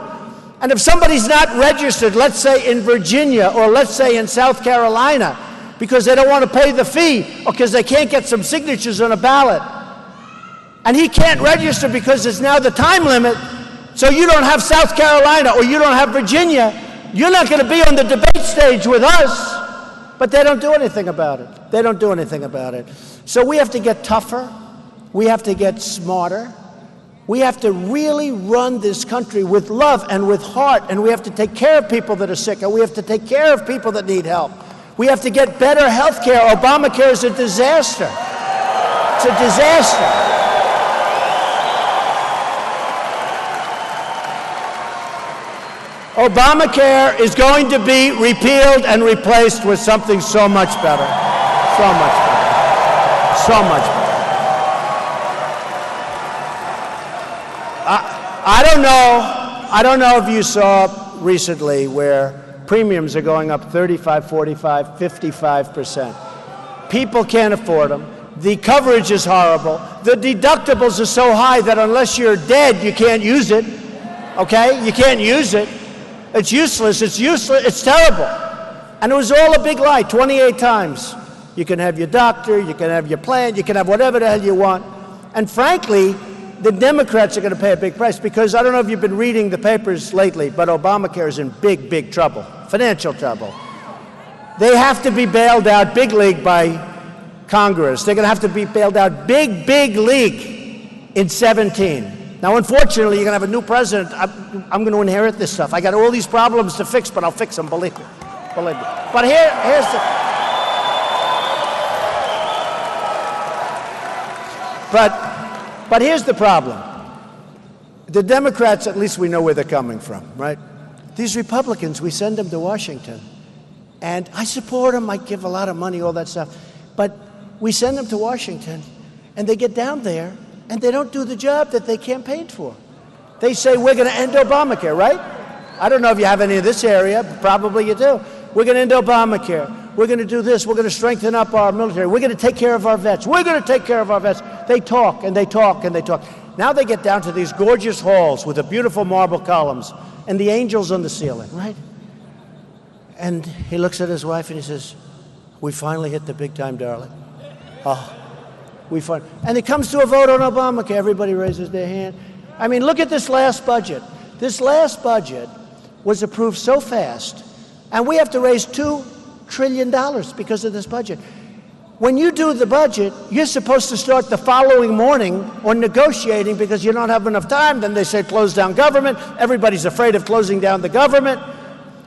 and if somebody's not registered, let's say in Virginia or let's say in South Carolina, because they don't want to pay the fee or because they can't get some signatures on a ballot, and he can't register because it's now the time limit, so you don't have South Carolina or you don't have Virginia, you're not going to be on the debate stage with us. But they don't do anything about it. They don't do anything about it. So we have to get tougher. We have to get smarter. We have to really run this country with love and with heart, and we have to take care of people that are sick, and we have to take care of people that need help. We have to get better health care. Obamacare is a disaster. It's a disaster. Obamacare is going to be repealed and replaced with something so much better. So much better. So much better. I don't know if you saw recently where premiums are going up 35, 45, 55%. People can't afford them. The coverage is horrible. The deductibles are so high that unless you're dead, you can't use it. Okay? You can't use it. It's useless. It's useless. It's terrible. And it was all a big lie 28 times. You can have your doctor, you can have your plan, you can have whatever the hell you want. And frankly, the Democrats are going to pay a big price because I don't know if you've been reading the papers lately, but Obamacare is in big, big trouble, financial trouble. They have to be bailed out big league by Congress. They're going to have to be bailed out big, big league in 17. Now, unfortunately, you're going to have a new president. I'm going to inherit this stuff. I got all these problems to fix, but I'll fix them, believe me. Believe me. But here's the... But here's the problem. The Democrats, at least we know where they're coming from, right? These Republicans, we send them to Washington. And I support them. I give a lot of money, all that stuff. But we send them to Washington, and they get down there, and they don't do the job that they campaigned for. They say, we're going to end Obamacare, right? I don't know if you have any in this area, but probably you do. We're going to end Obamacare. We're going to do this. We're going to strengthen up our military. We're going to take care of our vets. We're going to take care of our vets. They talk, and they talk, and they talk. Now they get down to these gorgeous halls with the beautiful marble columns and the angels on the ceiling, right? And he looks at his wife, and he says, we finally hit the big time, darling. Oh, we fund. And it comes to a vote on Obamacare. Everybody raises their hand. I mean, look at this last budget. This last budget was approved so fast, and we have to raise $2 trillion because of this budget. When you do the budget, you're supposed to start the following morning on negotiating because you don't have enough time. Then they say close down government. Everybody's afraid of closing down the government.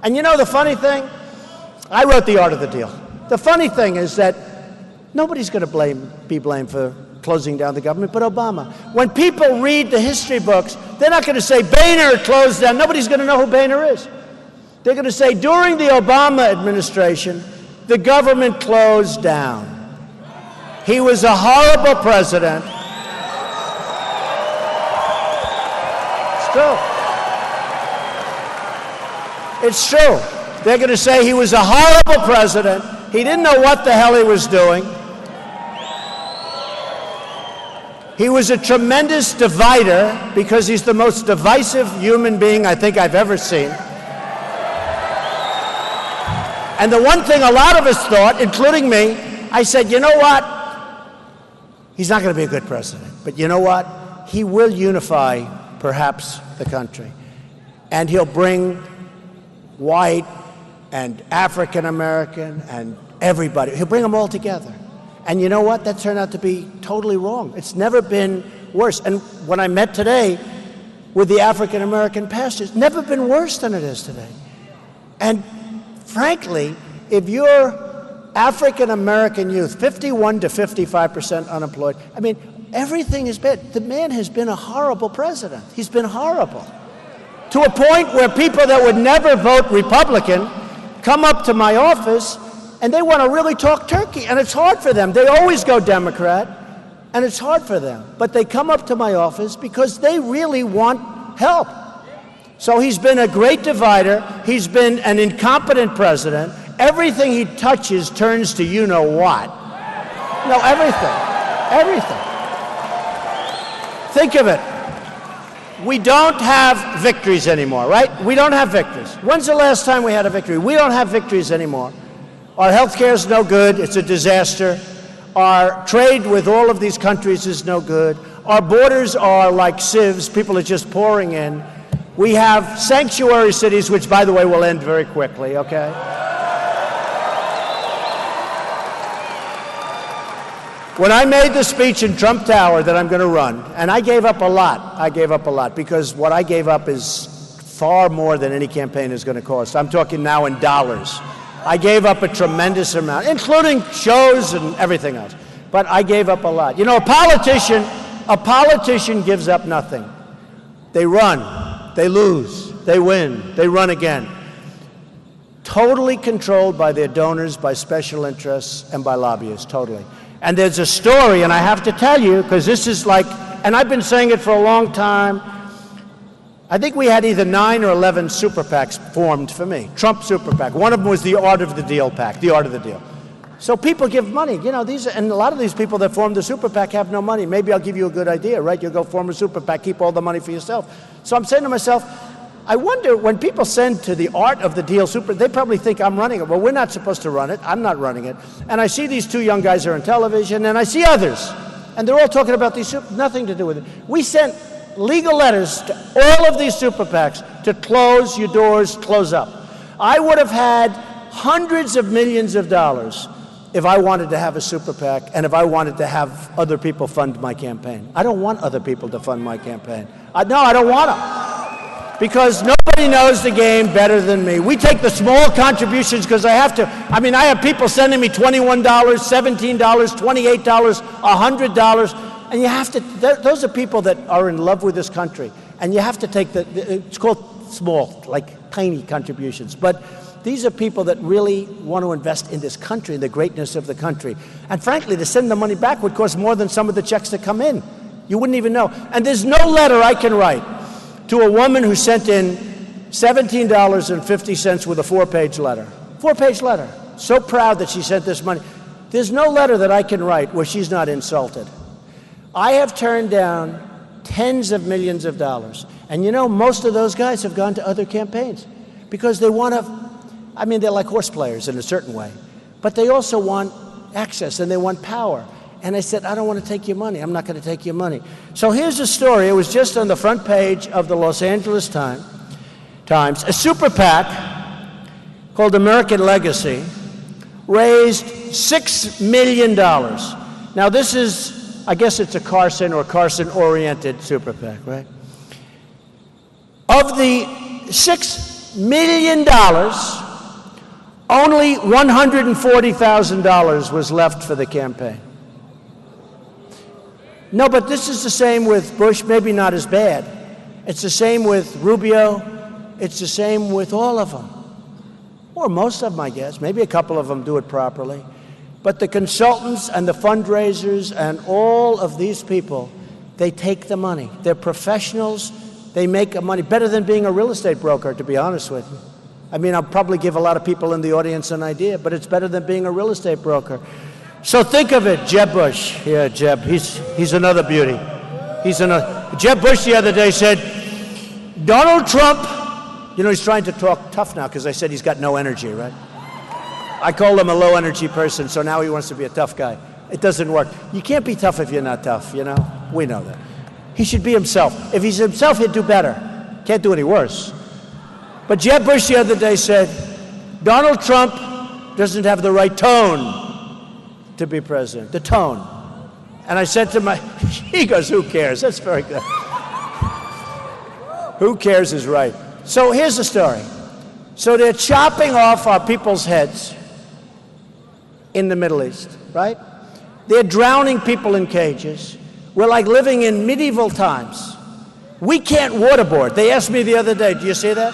And you know the funny thing? I wrote The Art of the Deal. The funny thing is that nobody's going to be blamed for closing down the government but Obama. When people read the history books, they're not going to say Boehner closed down. Nobody's going to know who Boehner is. They're going to say during the Obama administration, the government closed down. He was a horrible president. It's true. It's true. They're going to say he was a horrible president. He didn't know what the hell he was doing. He was a tremendous divider because he's the most divisive human being I think I've ever seen. And the one thing a lot of us thought, including me, I said, you know what? He's not going to be a good president. But you know what? He will unify, perhaps, the country. And he'll bring white and African American and everybody. He'll bring them all together. And you know what? That turned out to be totally wrong. It's never been worse. And when I met today with the African American pastors, never been worse than it is today. And frankly, if you're African American youth, 51 to 55% unemployed, I mean, everything is bad. The man has been a horrible president. He's been horrible. To a point where people that would never vote Republican come up to my office and they want to really talk turkey, and it's hard for them. They always go Democrat, and it's hard for them. But they come up to my office because they really want help. So he's been a great divider. He's been an incompetent president. Everything he touches turns to you know what. No, everything. Everything. Think of it. We don't have victories anymore, right? We don't have victories. When's the last time we had a victory? We don't have victories anymore. Our health care is no good. It's a disaster. Our trade with all of these countries is no good. Our borders are like sieves. People are just pouring in. We have sanctuary cities, which, by the way, will end very quickly, okay? When I made the speech in Trump Tower that I'm going to run, and I gave up a lot because what I gave up is far more than any campaign is going to cost. I'm talking now in dollars. I gave up a tremendous amount, including shows and everything else. But I gave up a lot. You know, a politician gives up nothing. They run, they lose, they win, they run again. Totally controlled by their donors, by special interests, and by lobbyists, totally. And there's a story, and I have to tell you, because this is like, and I've been saying it for a long time. I think we had either 9 or 11 super PACs formed for me. Trump super PAC. One of them was the Art of the Deal PAC, the Art of the Deal. So people give money. You know, and a lot of these people that form the super PAC have no money. Maybe I'll give you a good idea, right? You'll go form a super PAC, keep all the money for yourself. So I'm saying to myself, I wonder when people send to the Art of the Deal super, they probably think I'm running it. Well, we're not supposed to run it. I'm not running it. And I see these two young guys are on television, and I see others, and they're all talking about these nothing to do with it. We sent legal letters to all of these super PACs to close your doors, close up. I would have had hundreds of millions of dollars if I wanted to have a super PAC and if I wanted to have other people fund my campaign. I don't want other people to fund my campaign. No, I don't want them. Because nobody knows the game better than me. We take the small contributions because I have to. I mean, I have people sending me $21, $17, $28, $100. And you have to, those are people that are in love with this country. And you have to take it's called small, like tiny contributions. But these are people that really want to invest in this country, in the greatness of the country. And frankly, to send the money back would cost more than some of the checks that come in. You wouldn't even know. And there's no letter I can write to a woman who sent in $17.50 with a 4-page letter. 4-page letter. So proud that she sent this money. There's no letter that I can write where she's not insulted. I have turned down tens of millions of dollars. And you know, most of those guys have gone to other campaigns because they want to, I mean, they're like horse players in a certain way, but they also want access and they want power. And I said, I don't want to take your money. I'm not going to take your money. So here's a story. It was just on the front page of the Los Angeles Times. A super PAC called American Legacy raised $6 million. Now this is, I guess it's a Carson or Carson-oriented super PAC, right? Of the $6 million, only $140,000 was left for the campaign. No, but this is the same with Bush, maybe not as bad. It's the same with Rubio. It's the same with all of them. Or most of them, I guess. Maybe a couple of them do it properly. But the consultants and the fundraisers and all of these people, they take the money. They're professionals. They make money better than being a real estate broker, to be honest with you. I mean, I'll probably give a lot of people in the audience an idea, but it's better than being a real estate broker. So think of it, Jeb Bush. Yeah, Jeb, he's another beauty. Jeb Bush the other day said, Donald Trump, you know, he's trying to talk tough now because I said he's got no energy, right? I call him a low energy person, so now he wants to be a tough guy. It doesn't work. You can't be tough if you're not tough, you know? We know that. He should be himself. If he's himself, he'd do better. Can't do any worse. But Jeb Bush the other day said, Donald Trump doesn't have the right tone to be president, the tone. And I said to he goes, who cares? That's very good. Who cares is right. So here's the story. So they're chopping off our people's heads in the Middle East, right? They're drowning people in cages. We're like living in medieval times. We can't waterboard. They asked me the other day, do you see that?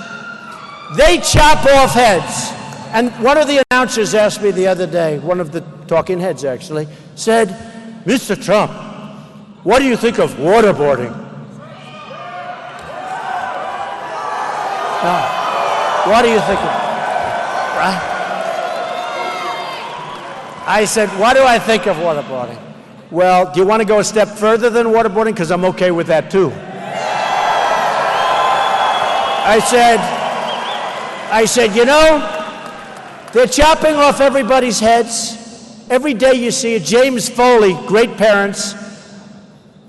They chop off heads. And one of the announcers asked me the other day, one of the talking heads actually, said, Mr. Trump, what do you think of waterboarding? What do you think of, right? I said, what do I think of waterboarding? Well, do you want to go a step further than waterboarding? Because I'm okay with that too. I said, you know, they're chopping off everybody's heads. Every day you see it. James Foley, great parents.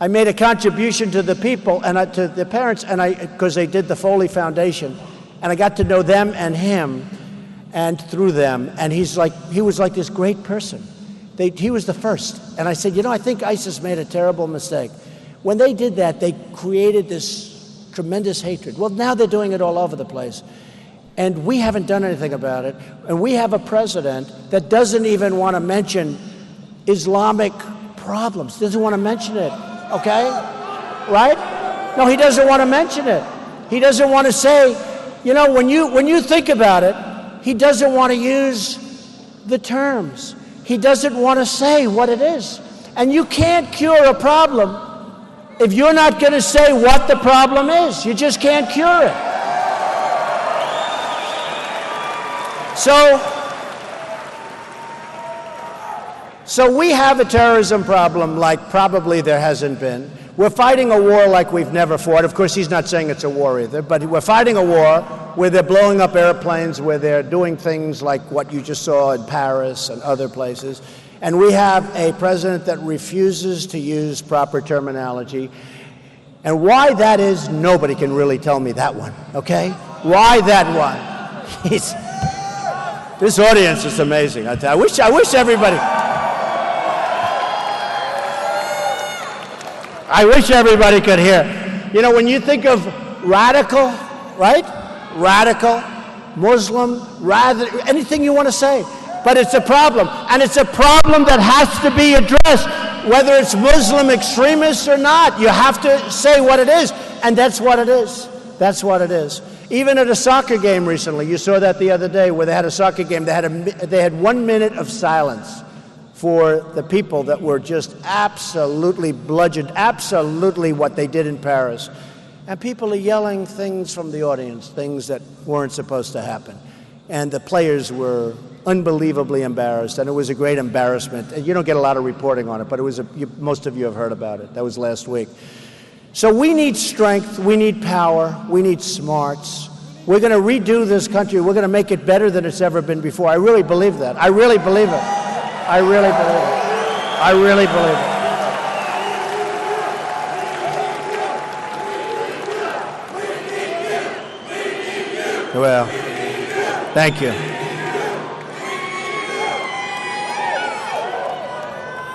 I made a contribution to the people and to the parents, and because they did the Foley Foundation, and I got to know them and him, and through them. And he was like this great person. He was the first. And I said, you know, I think ISIS made a terrible mistake. When they did that, they created this tremendous hatred. Well, now they're doing it all over the place. And we haven't done anything about it. And we have a president that doesn't even want to mention Islamic problems. Doesn't want to mention it, okay? Right? No, he doesn't want to mention it. He doesn't want to say, you know, when you think about it, he doesn't want to use the terms. He doesn't want to say what it is. And you can't cure a problem if you're not going to say what the problem is. You just can't cure it. So we have a terrorism problem like probably there hasn't been. We're fighting a war like we've never fought. Of course, he's not saying it's a war either, but we're fighting a war where they're blowing up airplanes, where they're doing things like what you just saw in Paris and other places. And we have a president that refuses to use proper terminology. And why that is, nobody can really tell me that one, okay? Why that one? This audience is amazing. I wish everybody... I wish everybody could hear. You know, when you think of radical, right? Radical, Muslim, anything you want to say. But it's a problem. And it's a problem that has to be addressed, whether it's Muslim extremists or not. You have to say what it is. And that's what it is. That's what it is. Even at a soccer game recently, you saw that the other day where they had a soccer game, they had 1 minute of silence for the people that were just absolutely bludgeoned, absolutely what they did in Paris. And people are yelling things from the audience, things that weren't supposed to happen. And the players were unbelievably embarrassed, and it was a great embarrassment. You don't get a lot of reporting on it, but most of you have heard about it. That was last week. So we need strength, we need power, we need smarts. We're going to redo this country. We're going to make it better than it's ever been before. I really believe that. I really believe it. I really believe it. I really believe it. Well, thank you.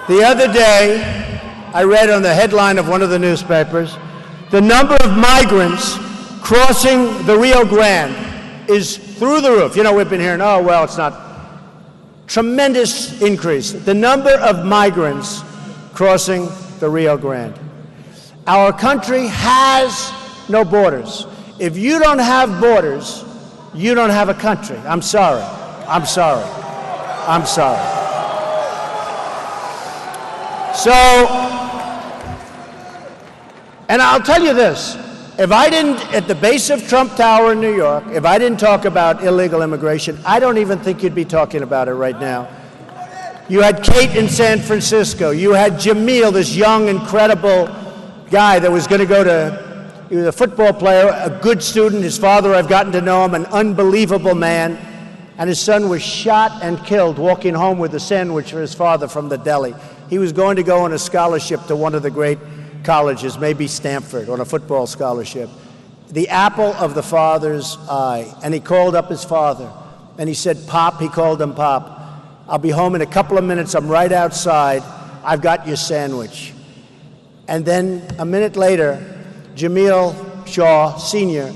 The other day, I read on the headline of one of the newspapers, the number of migrants crossing the Rio Grande is through the roof. You know, we've been hearing, oh, well, it's not. Tremendous increase. The number of migrants crossing the Rio Grande. Our country has no borders. If you don't have borders, you don't have a country. I'm sorry. I'm sorry. I'm sorry. So, and I'll tell you this, if I didn't, at the base of Trump Tower in New York, if I didn't talk about illegal immigration, I don't even think you'd be talking about it right now. You had Kate in San Francisco. You had Jamil, this young, incredible guy that was going to go to, he was a football player, a good student. His father, I've gotten to know him, an unbelievable man. And his son was shot and killed walking home with a sandwich for his father from the deli. He was going to go on a scholarship to one of the great colleges, maybe Stanford, on a football scholarship. The apple of the father's eye. And he called up his father. And he said, Pop, he called him Pop, I'll be home in a couple of minutes. I'm right outside. I've got your sandwich. And then a minute later, Jamil Shaw, Sr.,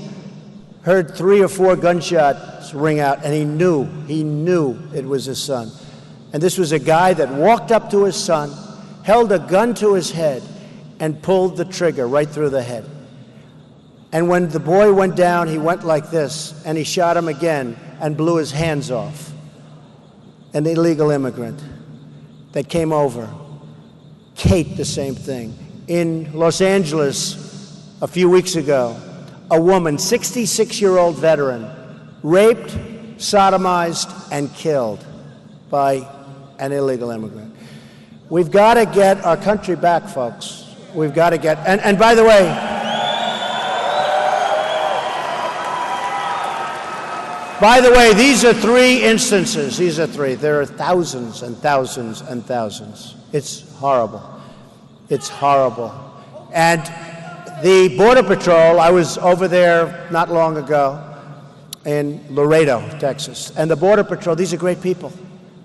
heard 3 or 4 gunshots ring out, and he knew it was his son. And this was a guy that walked up to his son, held a gun to his head, and pulled the trigger right through the head. And when the boy went down, he went like this, and he shot him again and blew his hands off. An illegal immigrant that came over. Kate, the same thing. In Los Angeles a few weeks ago, a woman, 66-year-old veteran, raped, sodomized, and killed by an illegal immigrant. We've got to get our country back, folks. We've got to get, and by the way, these are 3 instances. These are 3. There are thousands and thousands and thousands. It's horrible. It's horrible. And the Border Patrol, I was over there not long ago in Laredo, Texas. And the Border Patrol, these are great people.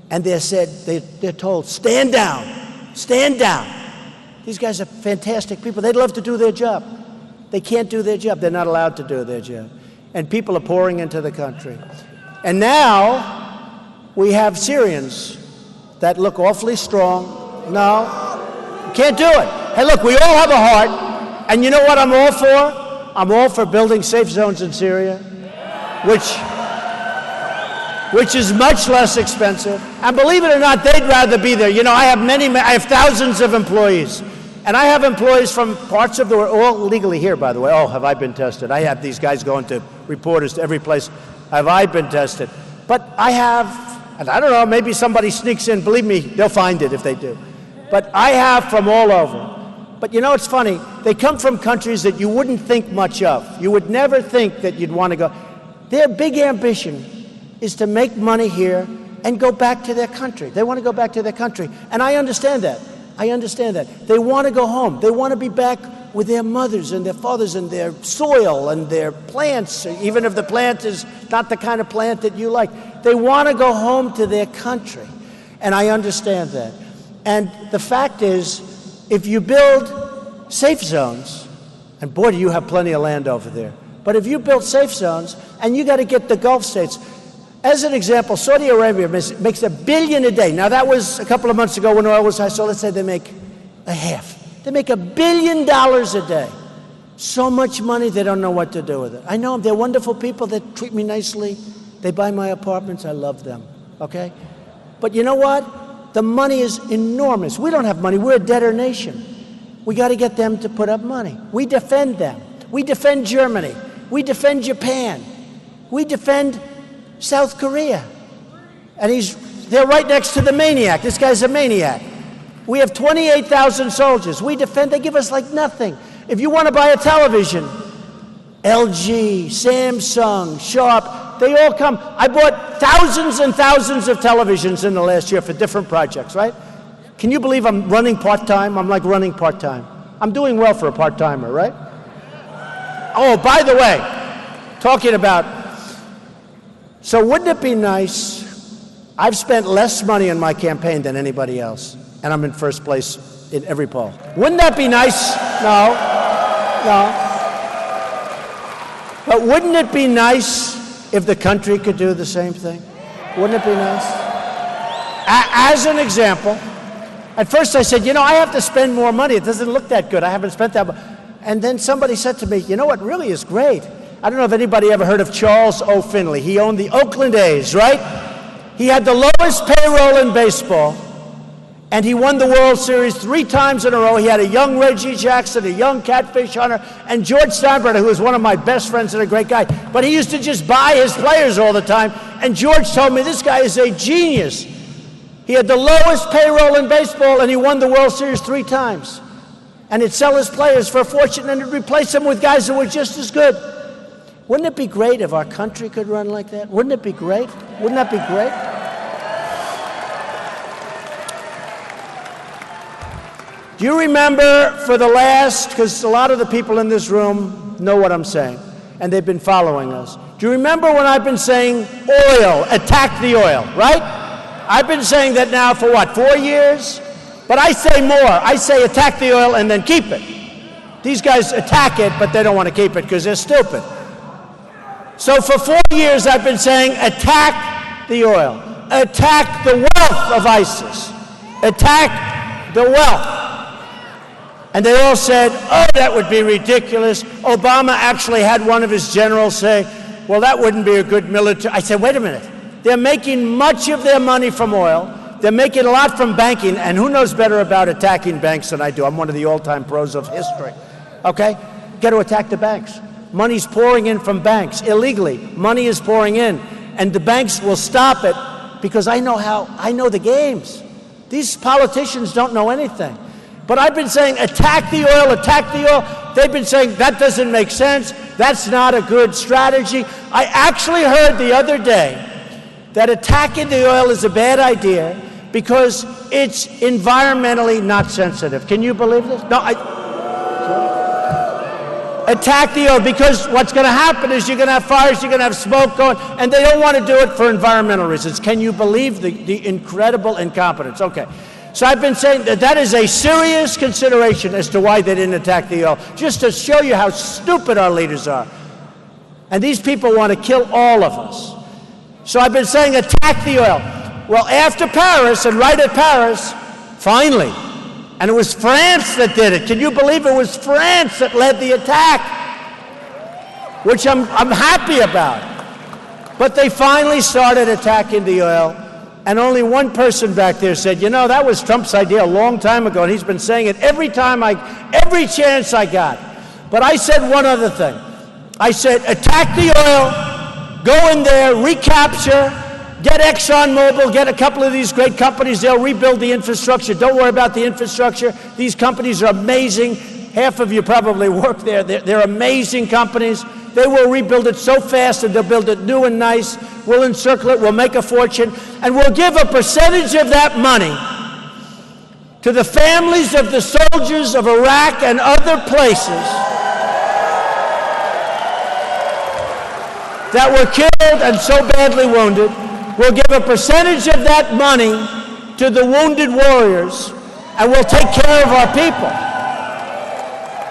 And they're told, stand down, stand down. These guys are fantastic people. They'd love to do their job. They can't do their job. They're not allowed to do their job. And people are pouring into the country. And now we have Syrians that look awfully strong. No, can't do it. Hey, look, we all have a heart. And you know what I'm all for? I'm all for building safe zones in Syria, which is much less expensive. And believe it or not, they'd rather be there. You know, I have thousands of employees. And I have employees from parts of the world, all legally here, by the way. Oh, have I been tested? I have these guys going to reporters to every place. Have I been tested? But I have, and I don't know, maybe somebody sneaks in. Believe me, they'll find it if they do. But I have from all over. But you know, it's funny. They come from countries that you wouldn't think much of. You would never think that you'd want to go. Their big ambition is to make money here and go back to their country. They want to go back to their country. And I understand that. I understand that. They want to go home. They want to be back with their mothers and their fathers and their soil and their plants, even if the plant is not the kind of plant that you like. They want to go home to their country. And I understand that. And the fact is, if you build safe zones, and boy, do you have plenty of land over there, but if you build safe zones, and you got to get the Gulf states, as an example, Saudi Arabia makes $1 billion a day. Now, that was a couple of months ago when oil was high, so let's say they make a half. They make $1 billion a day. So much money, they don't know what to do with it. I know them. They're wonderful people that treat me nicely. They buy my apartments. I love them, okay? But you know what? The money is enormous. We don't have money. We're a debtor nation. We got to get them to put up money. We defend them. We defend Germany. We defend Japan. We defend South Korea. And they're right next to the maniac. This guy's a maniac. We have 28,000 soldiers. We defend, they give us like nothing. If you want to buy a television, LG, Samsung, Sharp, they all come. I bought thousands and thousands of televisions in the last year for different projects, right? Can you believe I'm running part-time? I'm like running part-time. I'm doing well for a part-timer, right? Oh, by the way, talking about, so wouldn't it be nice? I've spent less money on my campaign than anybody else, and I'm in first place in every poll. Wouldn't that be nice? No. But wouldn't it be nice if the country could do the same thing? Wouldn't it be nice? As an example, at first I said, you know, I have to spend more money. It doesn't look that good. I haven't spent that much. And then somebody said to me, you know what really is great? I don't know if anybody ever heard of Charles O. Finley. He owned the Oakland A's, right? He had the lowest payroll in baseball, and he won the World Series 3 times in a row. He had a young Reggie Jackson, a young catfish hunter, and George Steinbrenner, who was one of my best friends and a great guy. But he used to just buy his players all the time, and George told me this guy is a genius. He had the lowest payroll in baseball, and he won the World Series 3 times. And he'd sell his players for a fortune, and he'd replace them with guys that were just as good. Wouldn't it be great if our country could run like that? Wouldn't it be great? Wouldn't that be great? Do you remember for the last, because a lot of the people in this room know what I'm saying, and they've been following us. Do you remember when I've been saying oil, attack the oil, right? I've been saying that now for what, 4 years? But I say more. I say attack the oil and then keep it. These guys attack it, but they don't want to keep it because they're stupid. So for 4 years I've been saying attack the oil, attack the wealth of ISIS, attack the wealth. And they all said, oh, that would be ridiculous. Obama actually had one of his generals say, well, that wouldn't be a good military. I said, wait a minute. They're making much of their money from oil. They're making a lot from banking, and who knows better about attacking banks than I do? I'm one of the all-time pros of history. Okay? Got to attack the banks. Money's pouring in from banks illegally. Money is pouring in, and the banks will stop it because I know the games. These politicians don't know anything. But I've been saying attack the oil, attack the oil. They've been saying that doesn't make sense. That's not a good strategy. I actually heard the other day that attacking the oil is a bad idea because it's environmentally not sensitive. Can you believe this? No, attack the oil because what's going to happen is you're going to have fires, you're going to have smoke going, and they don't want to do it for environmental reasons. Can you believe the incredible incompetence? Okay. So I've been saying that is a serious consideration as to why they didn't attack the oil, just to show you how stupid our leaders are. And these people want to kill all of us. So I've been saying attack the oil. Well, after Paris, and right at Paris, finally, and it was France that did it. Can you believe it was France that led the attack? Which I'm happy about. But they finally started attacking the oil. And only one person back there said, you know, that was Trump's idea a long time ago, and he's been saying it every chance I got. But I said one other thing. I said, attack the oil, go in there, recapture, get ExxonMobil, get a couple of these great companies, they'll rebuild the infrastructure. Don't worry about the infrastructure. These companies are amazing. Half of you probably work there. They're amazing companies. They will rebuild it so fast, and they'll build it new and nice. We'll encircle it, we'll make a fortune, and we'll give a percentage of that money to the families of the soldiers of Iraq and other places that were killed and so badly wounded. We'll give a percentage of that money to the wounded warriors, and we'll take care of our people.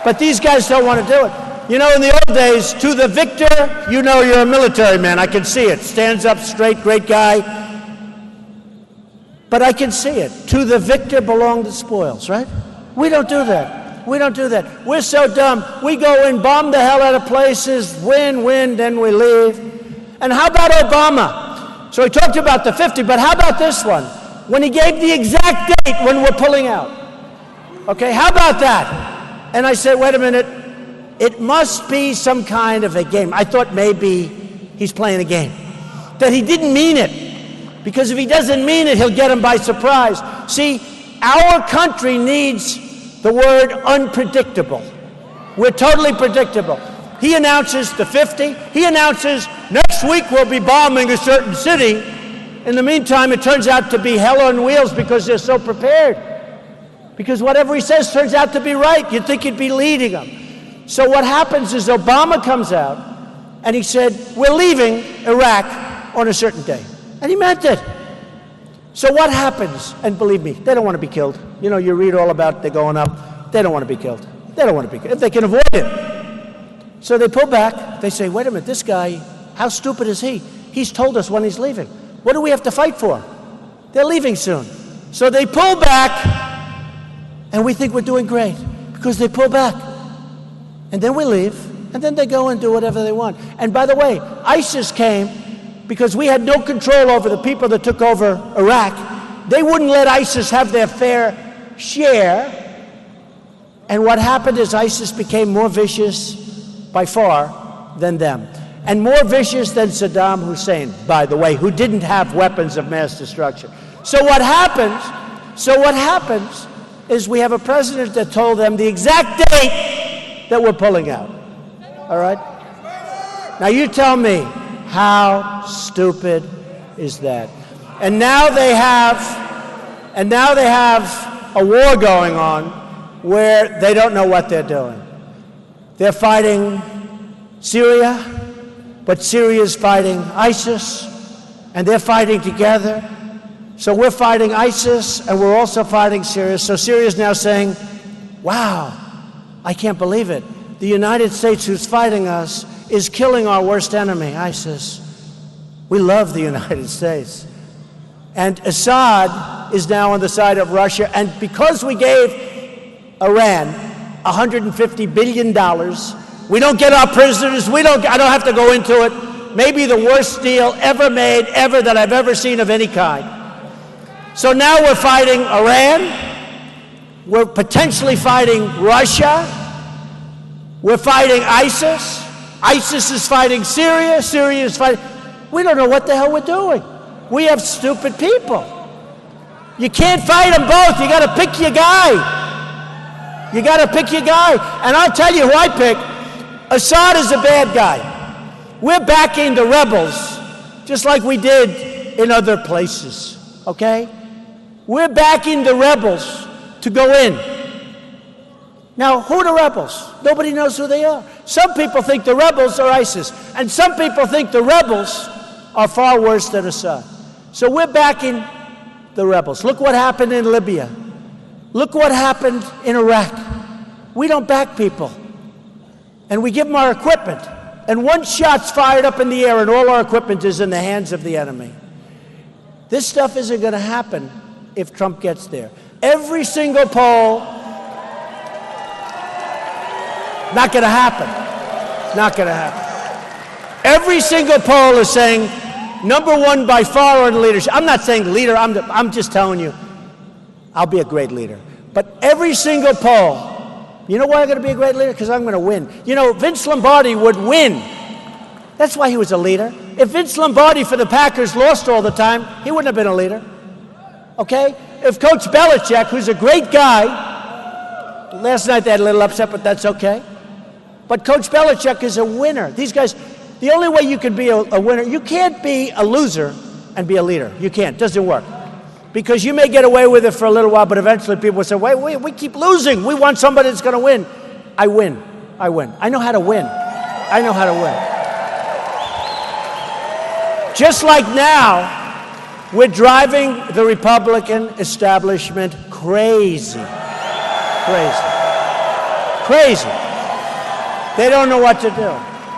But these guys don't want to do it. You know, in the old days, to the victor, you know you're a military man. I can see it. Stands up straight, great guy. But I can see it. To the victor belong the spoils, right? We don't do that. We don't do that. We're so dumb. We go in, bomb the hell out of places, win, then we leave. And how about Obama? So he talked about the 50, but how about this one? When he gave the exact date when we're pulling out. Okay, how about that? And I said, wait a minute. It must be some kind of a game. I thought maybe he's playing a game. That he didn't mean it. Because if he doesn't mean it, he'll get him by surprise. See, our country needs the word unpredictable. We're totally predictable. He announces the 50. He announces next week we'll be bombing a certain city. In the meantime, it turns out to be hell on wheels because they're so prepared. because whatever he says turns out to be right. You'd think he'd be leading them. So what happens is Obama comes out and he said, we're leaving Iraq on a certain day. And he meant it. So what happens? And believe me, they don't want to be killed. You know, you read all about they're going up. They don't want to be killed. They don't want to be killed if they can avoid it. So they pull back. They say, wait a minute, this guy, how stupid is he? He's told us when he's leaving. What do we have to fight for? They're leaving soon. So they pull back, and we think we're doing great because they pull back. And then we leave, and then they go and do whatever they want. And by the way, ISIS came because we had no control over the people that took over Iraq. They wouldn't let ISIS have their fair share. And what happened is ISIS became more vicious by far than them. And more vicious than Saddam Hussein, by the way, who didn't have weapons of mass destruction. So what happens is we have a president that told them the exact date that we're pulling out. All right? Now you tell me, how stupid is that? And now they have a war going on where they don't know what they're doing. They're fighting Syria, but Syria's fighting ISIS, and they're fighting together. So we're fighting ISIS, and we're also fighting Syria. So Syria's now saying, wow, I can't believe it. The United States, who's fighting us, is killing our worst enemy, ISIS. We love the United States. And Assad is now on the side of Russia, and because we gave Iran $150 billion, we don't get our prisoners. I don't have to go into it. Maybe the worst deal ever made, that I've ever seen of any kind. So now we're fighting Iran. We're potentially fighting Russia. We're fighting ISIS. ISIS is fighting Syria. Syria is fighting. We don't know what the hell we're doing. We have stupid people. You can't fight them both. You got to pick your guy. You got to pick your guy. And I'll tell you who I pick. Assad is a bad guy. We're backing the rebels, just like we did in other places, okay? We're backing the rebels to go in. Now, who are the rebels? Nobody knows who they are. Some people think the rebels are ISIS, and some people think the rebels are far worse than Assad. So we're backing the rebels. Look what happened in Libya. Look what happened in Iraq. We don't back people. And we give them our equipment. And one shot's fired up in the air and all our equipment is in the hands of the enemy. This stuff isn't going to happen if Trump gets there. Every single poll, not going to happen. Not going to happen. Every single poll is saying number one by far on leadership. I'm not saying leader, I'm just telling you, I'll be a great leader. But every single poll, you know why I'm going to be a great leader? Because I'm going to win. You know, Vince Lombardi would win. That's why he was a leader. If Vince Lombardi for the Packers lost all the time, he wouldn't have been a leader. Okay? If Coach Belichick, who's a great guy, last night they had a little upset, but that's okay. But Coach Belichick is a winner. These guys, the only way you can be a winner, you can't be a loser and be a leader. You can't. It doesn't work. Because you may get away with it for a little while, but eventually people will say, wait, we keep losing. We want somebody that's going to win. I win. I know how to win. I know how to win. Just like now, we're driving the Republican establishment crazy. Crazy. They don't know what to do.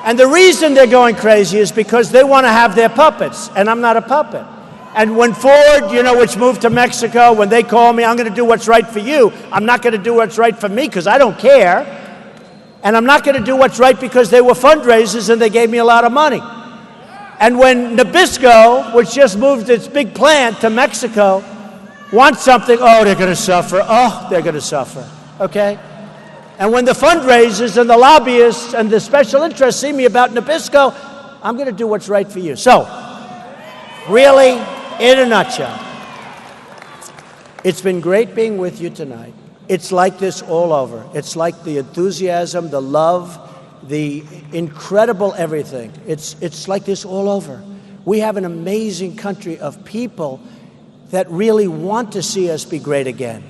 And the reason they're going crazy is because they want to have their puppets, and I'm not a puppet. And when Ford, which moved to Mexico, when they call me, I'm going to do what's right for you. I'm not going to do what's right for me because I don't care. And I'm not going to do what's right because they were fundraisers and they gave me a lot of money. And when Nabisco, which just moved its big plant to Mexico, wants something, they're going to suffer. They're going to suffer. Okay? And when the fundraisers and the lobbyists and the special interests see me about Nabisco, I'm going to do what's right for you. So, really, in a nutshell, it's been great being with you tonight. It's like this all over. It's like the enthusiasm, the love, the incredible everything. It's like this all over. We have an amazing country of people that really want to see us be great again.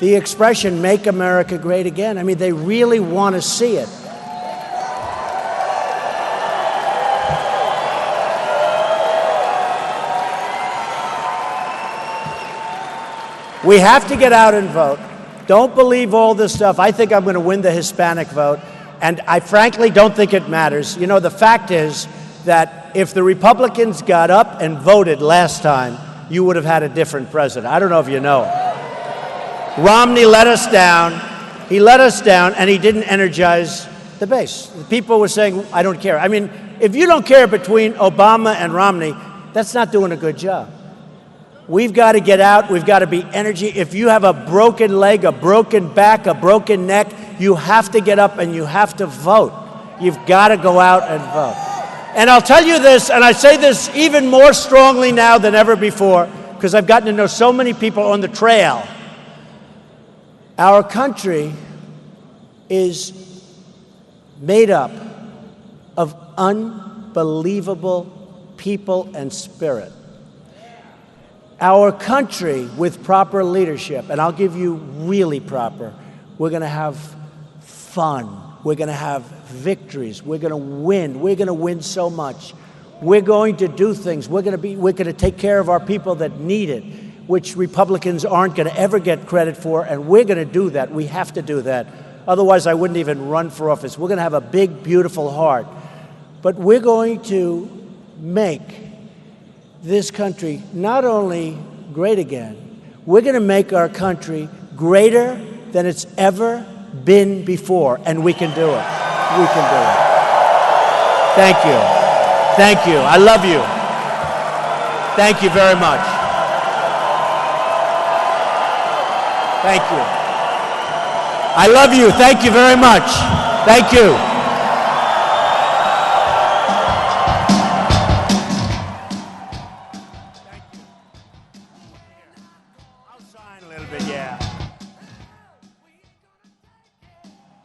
the expression, "Make America Great Again." I mean, they really want to see it. We have to get out and vote. Don't believe all this stuff. I think I'm going to win the Hispanic vote, and I frankly don't think it matters. You know, the fact is that if the Republicans got up and voted last time, you would have had a different president. I don't know if you know. Romney let us down. He let us down, and he didn't energize the base. People were saying, "I don't care." I mean, if you don't care between Obama and Romney, that's not doing a good job. We've got to get out. We've got to be energy. If you have a broken leg, a broken back, a broken neck, you have to get up and you have to vote. You've got to go out and vote. And I'll tell you this, and I say this even more strongly now than ever before, because I've gotten to know so many people on the trail. Our country is made up of unbelievable people and spirit. Our country, with proper leadership, and I'll give you really proper, we're going to have fun. We're going to have victories. We're going to win. We're going to win so much. We're going to do things. We're going to take care of our people that need it, which Republicans aren't going to ever get credit for, and we're going to do that. We have to do that. Otherwise, I wouldn't even run for office. We're going to have a big, beautiful heart. But we're going to make this country not only great again, we're going to make our country greater than it's ever been before, and we can do it. We can do it. Thank you. Thank you. I love you. Thank you very much. Thank you. I love you. Thank you very much. Thank you. I'll sign a little bit, yeah.